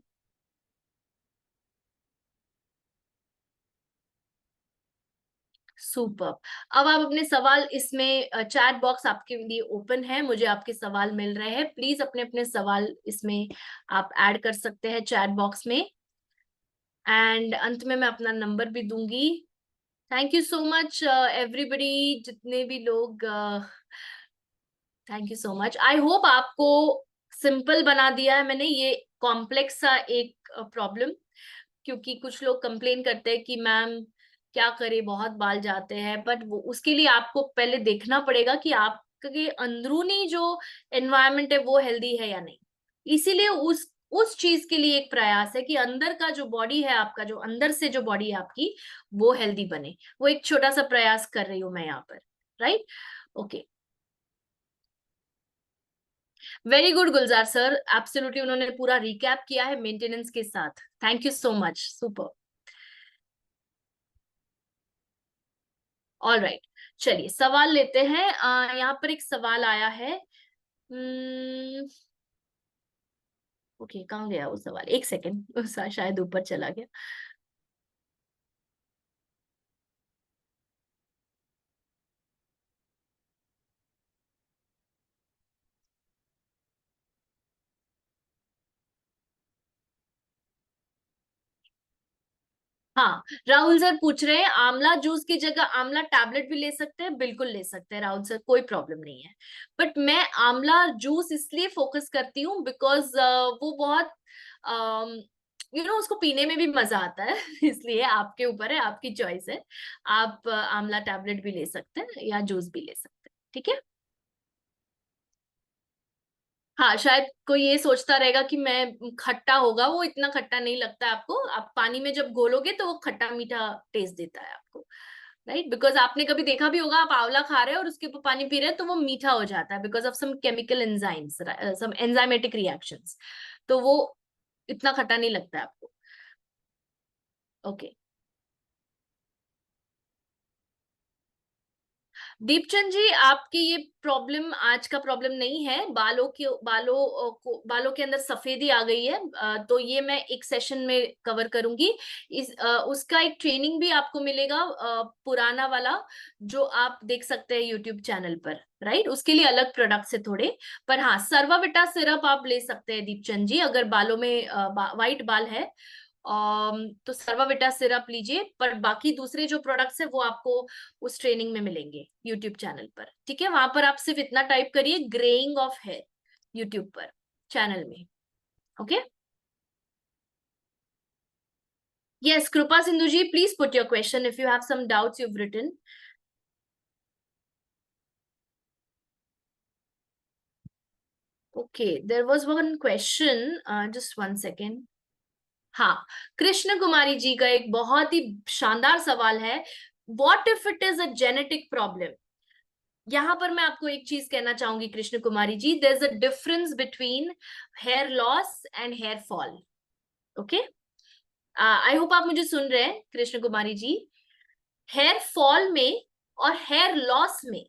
Super. अब आप अपने सवाल इसमें, चैट बॉक्स आपके लिए ओपन है, मुझे आपके सवाल मिल रहे हैं, प्लीज अपने अपने सवाल इसमें आप ऐड कर सकते हैं चैट बॉक्स में। एंड अंत में मैं अपना नंबर भी दूंगी। Thank you so much everybody, जितने भी लोग, thank you so much. I hope आपको सिंपल बना दिया है मैंने ये कॉम्प्लेक्स सा एक प्रॉब्लम। क्योंकि कुछ लोग कंप्लेन करते हैं कि मैम क्या करे, बहुत बाल जाते हैं, बट वो उसके लिए आपको पहले देखना पड़ेगा कि आपके अंदरूनी जो एनवायरनमेंट है वो हेल्दी है या नहीं। इसीलिए उस चीज के लिए एक प्रयास है कि अंदर का जो बॉडी है आपका, जो अंदर से जो बॉडी है आपकी, वो हेल्दी बने। वो एक छोटा सा प्रयास कर रही हूं मैं यहाँ पर। राइट? ओके। वेरी गुड गुलजार सर, एब्सोल्युटली उन्होंने पूरा रिकैप किया है मेंटेनेंस के साथ। Thank you so much, super. All right, चलिए सवाल लेते हैं। यहाँ पर एक सवाल आया है। ओके, कहाँ गया वो सवाल? एक सेकेंड, शायद ऊपर चला गया। हाँ, राहुल सर पूछ रहे हैं आंवला जूस की जगह आंवला टैबलेट भी ले सकते हैं? बिल्कुल ले सकते हैं राहुल सर, कोई प्रॉब्लम नहीं है। बट मैं आंवला जूस इसलिए फोकस करती हूँ बिकॉज वो बहुत उसको पीने में भी मजा आता है। इसलिए आपके ऊपर है, आपकी चॉइस है। आप आंवला टैबलेट भी ले सकते हैं या जूस भी ले सकते हैं, ठीक है। हाँ, शायद कोई ये सोचता रहेगा कि मैं खट्टा होगा, वो इतना खट्टा नहीं लगता है आपको। आप पानी में जब घोलोगे तो वो खट्टा मीठा टेस्ट देता है आपको, राइट? बिकॉज आपने कभी देखा भी होगा, आप आंवला खा रहे हैं और उसके ऊपर पानी पी रहे हैं तो वो मीठा हो जाता है, because of some chemical enzymes, some enzymatic reactions. तो वो इतना खट्टा नहीं लगता है आपको। ओके। दीपचंद जी, आपकी ये प्रॉब्लम आज का प्रॉब्लम नहीं है। बालों के अंदर सफेदी आ गई है। तो ये मैं एक सेशन में कवर करूंगी। उसका एक ट्रेनिंग भी आपको मिलेगा, पुराना वाला, जो आप देख सकते हैं यूट्यूब चैनल पर, राइट? उसके लिए अलग प्रोडक्ट्स है थोड़े। पर हाँ, सर्वाविटा सिरप आप ले सकते हैं दीपचंद जी, अगर बालों में वाइट बाल है। तो सर्वाविटा सिरप लीजिए, पर बाकी दूसरे जो प्रोडक्ट्स है वो आपको उस ट्रेनिंग में मिलेंगे यूट्यूब चैनल पर, ठीक है? वहां पर आप सिर्फ इतना टाइप करिए, ग्रेइंग ऑफ हेयर, यूट्यूब पर चैनल में। Okay. Yes, Kripa Sindhu ji, please put your question if you have some doubts you've written. Okay, there was one question, just one second. हाँ, कृष्ण कुमारी जी का एक बहुत ही शानदार सवाल है, what if it is a genetic problem? यहां पर मैं आपको एक चीज कहना चाहूंगी Krishna Kumari ji, there is a difference between hair loss and hair fall. Okay, I hope आप मुझे सुन रहे हैं कृष्ण कुमारी जी। हेयर फॉल में और हेयर लॉस में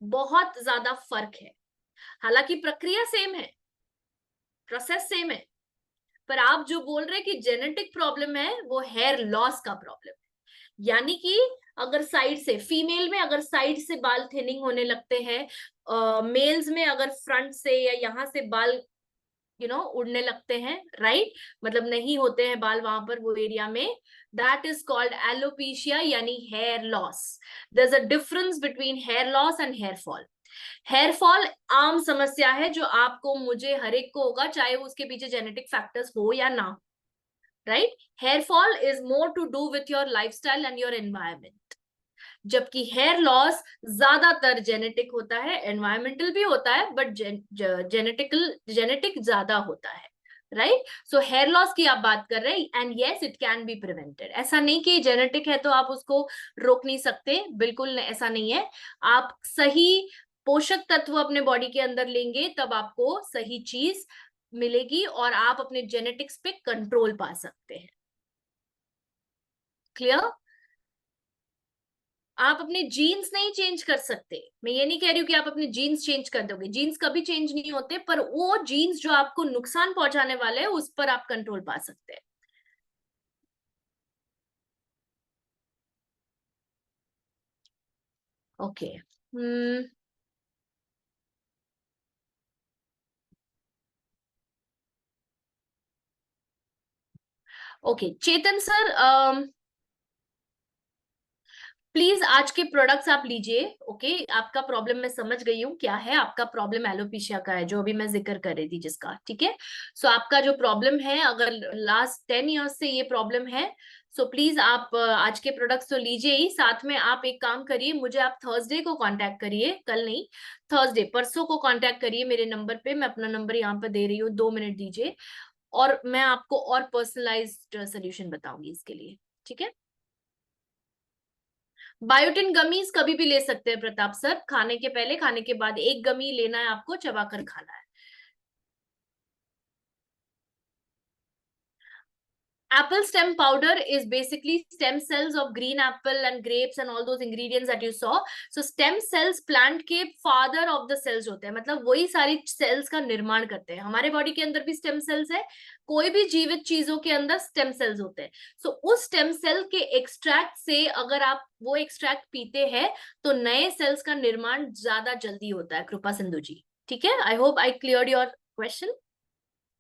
बहुत ज्यादा फर्क है। हालांकि प्रक्रिया सेम है, प्रोसेस सेम है, पर आप जो बोल रहे हैं कि जेनेटिक प्रॉब्लम है, वो हेयर लॉस का प्रॉब्लम है। यानी कि अगर साइड से, फीमेल में अगर साइड से बाल थिनिंग होने लगते हैं, मेल्स में अगर फ्रंट से या यहाँ से बाल उड़ने लगते हैं, राइट? मतलब नहीं होते हैं बाल वहां पर वो एरिया में, दैट इज कॉल्ड एलोपीशिया, यानी hair loss. There is a difference between hair loss and hair fall. Hair fall आम समस्या है जो आपको, मुझे, हर एक को होगा, चाहे वो उसके पीछे जेनेटिक फैक्टर्स हो या ना, right? Hair fall is more to do with your lifestyle and your environment, जबकि हेयर लॉस ज्यादातर जेनेटिक होता है, एनवायरमेंटल भी होता है, बट जेनेटिक ज्यादा होता है, राइट? सो हेयर लॉस की आप बात कर रहे हैं, and yes, it can be prevented. ऐसा नहीं कि जेनेटिक है तो आप उसको रोक नहीं सकते, बिल्कुल ऐसा नहीं है। आप सही पोषक तत्व अपने बॉडी के अंदर लेंगे तब आपको सही चीज मिलेगी और आप अपने जेनेटिक्स पे कंट्रोल पा सकते हैं। क्लियर? आप अपने जीन्स नहीं चेंज कर सकते। मैं ये नहीं कह रही हूँ कि आप अपने जीन्स चेंज कर दोगे, जीन्स कभी चेंज नहीं होते, पर वो जीन्स जो आपको नुकसान पहुंचाने वाले हैं उस पर आप कंट्रोल पा सकते हैं। Okay. Hmm. Okay Chetan sir, please आज के प्रोडक्ट्स आप लीजिए। ओके, आपका प्रॉब्लम मैं समझ गई हूँ क्या है। आपका प्रॉब्लम एलोपेशिया का है, जो अभी मैं जिक्र कर रही थी जिसका, ठीक है? सो आपका जो प्रॉब्लम है, अगर लास्ट 10 ईयर्स से ये प्रॉब्लम है, सो प्लीज आप आज के प्रोडक्ट्स तो लीजिए ही, साथ में आप एक काम करिए, मुझे आप थर्सडे को कांटेक्ट करिए, कल नहीं, थर्सडे, परसों को कांटेक्ट करिए मेरे नंबर पे। मैं अपना नंबर यहाँ पर दे रही हूँ, 2 मिनट दीजिए, और मैं आपको और पर्सनलाइज्ड सोल्यूशन बताऊंगी इसके लिए, ठीक है? बायोटिन गमीज कभी भी ले सकते हैं प्रताप सर, खाने के पहले, खाने के बाद एक गमी लेना है आपको, चबाकर खाना है। Apple stem powder is basically stem cells of green apple and grapes and all those ingredients that you saw. So stem cells plant के father of the cells होते हैं, मतलब वही सारी cells का निर्माण करते हैं। हमारे बॉडी के अंदर भी stem cells है, कोई भी जीवित चीजों के अंदर stem cells होते हैं। So उस stem cell के extract से अगर आप वो extract पीते हैं तो नए cells का निर्माण ज्यादा जल्दी होता है, कृपा सिंधु जी, ठीक है? I hope I cleared your question.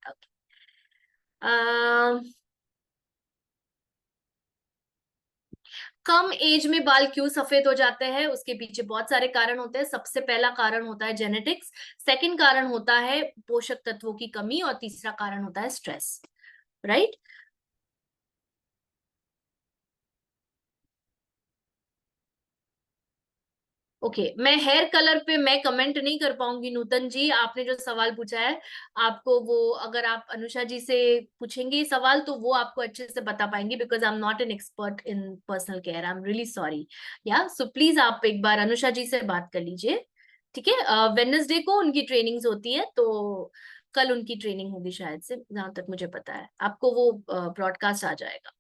Okay. कम एज में बाल क्यों सफेद हो जाते हैं, उसके पीछे बहुत सारे कारण होते हैं। सबसे पहला कारण होता है जेनेटिक्स, सेकंड कारण होता है पोषक तत्वों की कमी, और तीसरा कारण होता है स्ट्रेस, राइट? ओके मैं हेयर कलर पे मैं कमेंट नहीं कर पाऊंगी नूतन जी, आपने जो सवाल पूछा है आपको वो, अगर आप अनुषा जी से पूछेंगे ये सवाल तो वो आपको अच्छे से बता पाएंगे, because I am not an expert in personal care, I am really sorry. या सो प्लीज आप एक बार अनुषा जी से बात कर लीजिए, ठीक है। वेडनेसडे को उनकी ट्रेनिंग्स होती है, तो कल उनकी ट्रेनिंग होगी शायद से, जहां तक मुझे पता है, आपको वो ब्रॉडकास्ट आ जाएगा।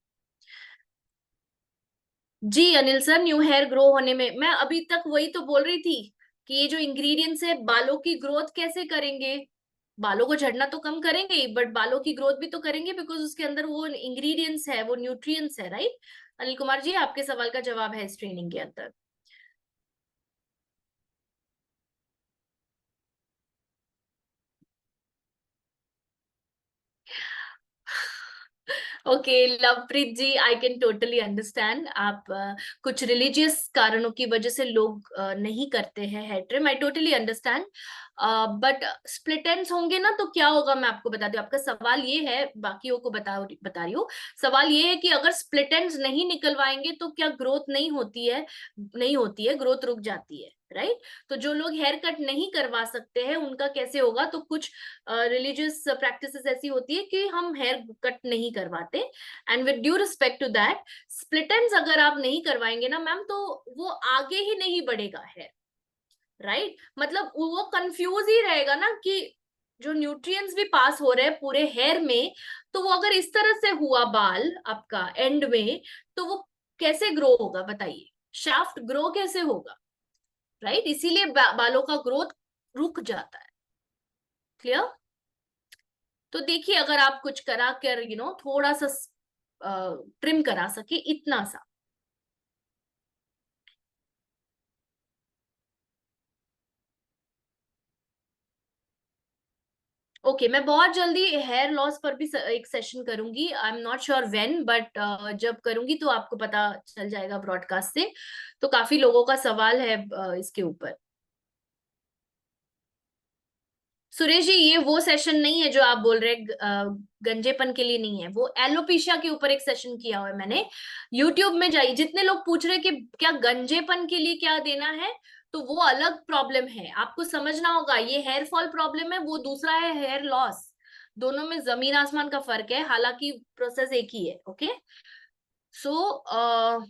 जी Anil sir, new hair grow होने में मैं अभी तक वही तो बोल रही थी कि ये जो इंग्रेडिएंट्स है बालों की ग्रोथ कैसे करेंगे। बालों को झड़ना तो कम करेंगे ही, बट बालों की ग्रोथ भी तो करेंगे, बिकॉज उसके अंदर वो इंग्रेडिएंट्स है, वो न्यूट्रिएंट्स है, राइट। अनिल कुमार जी आपके सवाल का जवाब है इस ट्रेनिंग के अंदर। Okay Lovepreet ji, I can totally understand आप कुछ रिलीजियस कारणों की वजह से लोग नहीं करते हैं hair trim, I totally understand. But split ends होंगे ना तो क्या होगा मैं आपको बता दूं, आपका सवाल ये है, बाकियों को बता रही हूँ। सवाल ये है कि अगर स्प्लिट एंड्स नहीं निकलवाएंगे तो क्या ग्रोथ नहीं होती है, नहीं होती है, ग्रोथ रुक जाती है, राइट। तो जो लोग हेयर कट नहीं करवा सकते हैं उनका कैसे होगा, तो कुछ रिलीजियस प्रैक्टिसेस ऐसी होती है कि हम हेयर कट नहीं करवाते। And with due respect to that, split ends अगर आप नहीं करवाएंगे ना मैम तो वो आगे ही नहीं बढ़ेगा हेयर, राइट। मतलब वो कंफ्यूज ही रहेगा ना कि जो न्यूट्रिएंट्स भी पास हो रहे हैं पूरे हेयर में, तो वो अगर इस तरह से हुआ बाल आपका एंड में, तो वो कैसे ग्रो होगा बताइए, शाफ्ट ग्रो कैसे होगा, राइट। इसीलिए बालों का ग्रोथ रुक जाता है। क्लियर। तो देखिए अगर आप कुछ करा कर थोड़ा सा ट्रिम करा सके इतना सा। ओके मैं बहुत जल्दी हेयर लॉस पर भी एक सेशन करूंगी, I am not sure when, but जब करूंगी तो आपको पता चल जाएगा ब्रॉडकास्ट से। तो काफी लोगों का सवाल है इसके ऊपर। सुरेश जी ये वो सेशन नहीं है जो आप बोल रहे हैं, गंजेपन के लिए नहीं है, वो एलोपेशिया के ऊपर एक सेशन किया हुआ है मैंने। यूट्यूब में जाइए, जितने लोग पूछ रहे हैं कि क्या गंजेपन के लिए क्या देना है, तो वो अलग प्रॉब्लम है, आपको समझना होगा। ये हेयर फॉल प्रॉब्लम है, वो दूसरा है हेयर लॉस। दोनों में जमीन आसमान का फर्क है, हालांकि प्रोसेस एक ही है। Okay so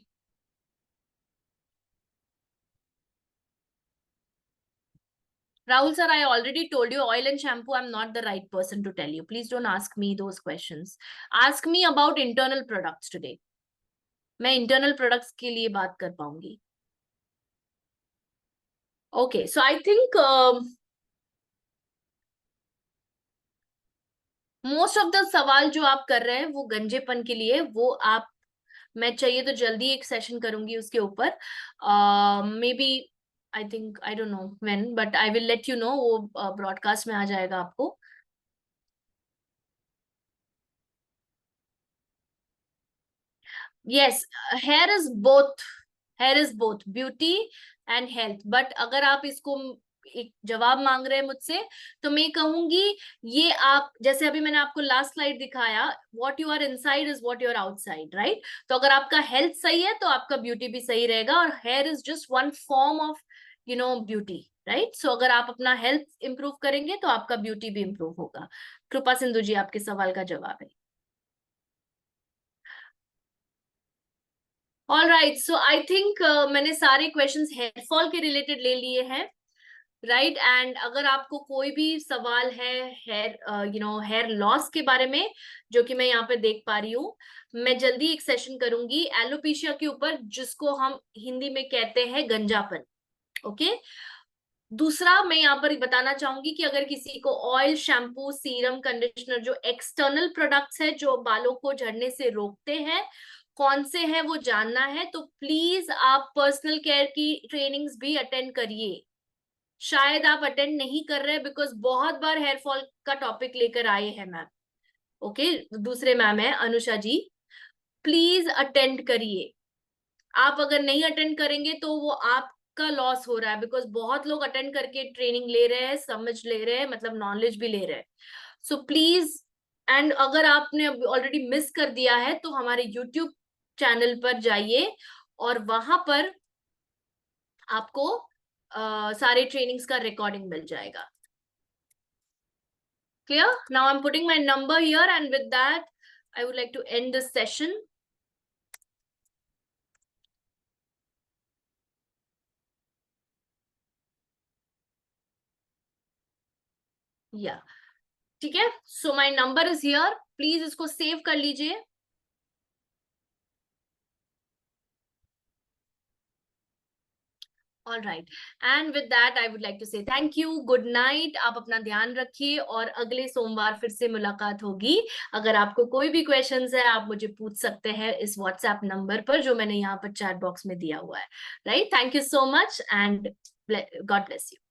Rahul sir, I already told you oil and shampoo. I'm not the right person to tell you. Please don't ask me those questions. Ask me about internal products today. मैं internal products के लिए बात कर पाऊंगी। Okay, so I think most of the सवाल जो आप कर रहे हैं वो गंजेपन के लिए, वो आप, मैं चाहिए तो जल्दी एक सेशन करूंगी उसके ऊपर, may be, I think, I don't know when, but I will let you know, वो ब्रॉडकास्ट में आ जाएगा आपको। Yes, here is both, here is both beauty and health, but अगर आप इसको एक जवाब मांग रहे हैं मुझसे, तो मैं कहूंगी ये आप, जैसे अभी मैंने आपको लास्ट स्लाइड दिखाया, what you are inside is what you are outside, right. तो अगर आपका हेल्थ सही है तो आपका ब्यूटी भी सही रहेगा, और hair is just one form of beauty, right. So अगर आप अपना हेल्थ इंप्रूव करेंगे तो आपका ब्यूटी भी इंप्रूव होगा। कृपा सिंधु जी आपके सवाल का जवाब है। All right, so I think मैंने सारे क्वेश्चंस हेयर फॉल के रिलेटेड ले लिए हैं, राइट। एंड अगर आपको कोई भी सवाल है हेयर हेयर लॉस के बारे में, जो कि मैं यहाँ पे देख पा रही हूँ, मैं जल्दी एक सेशन करूंगी एलोपेशिया के ऊपर, जिसको हम हिंदी में कहते हैं गंजापन। ओके दूसरा मैं यहाँ पर बताना चाहूंगी कि अगर किसी को ऑयल, शैम्पू, सीरम, कंडीशनर, जो एक्सटर्नल प्रोडक्ट्स है जो बालों को झड़ने से रोकते हैं, कौन से हैं वो जानना है, तो प्लीज आप पर्सनल केयर की ट्रेनिंग्स भी अटेंड करिए। शायद आप अटेंड नहीं कर रहे बिकॉज बहुत बार हेयर फॉल का टॉपिक लेकर आए हैं मैम। ओके दूसरे मैम है अनुषा जी, प्लीज अटेंड करिए। आप अगर नहीं अटेंड करेंगे तो वो आपका लॉस हो रहा है, बिकॉज बहुत लोग अटेंड करके ट्रेनिंग ले रहे हैं, समझ ले रहे हैं, मतलब नॉलेज भी ले रहे हैं। सो प्लीज, एंड अगर आपने ऑलरेडी मिस कर दिया है तो हमारे यूट्यूब चैनल पर जाइए, और वहां पर आपको सारे ट्रेनिंग्स का रिकॉर्डिंग मिल जाएगा। Clear? Now I am putting my number here and with that I would like to end this session. या ठीक है, so my number is here, please इसको सेव कर लीजिए। All right, and with that I would like to say thank you, good night, आप अपना ध्यान रखिए और अगले सोमवार फिर से मुलाकात होगी। अगर आपको कोई भी क्वेश्चंस है आप मुझे पूछ सकते हैं इस व्हाट्सएप नंबर पर जो मैंने यहाँ पर चैट बॉक्स में दिया हुआ है। Right, thank you so much and God bless you.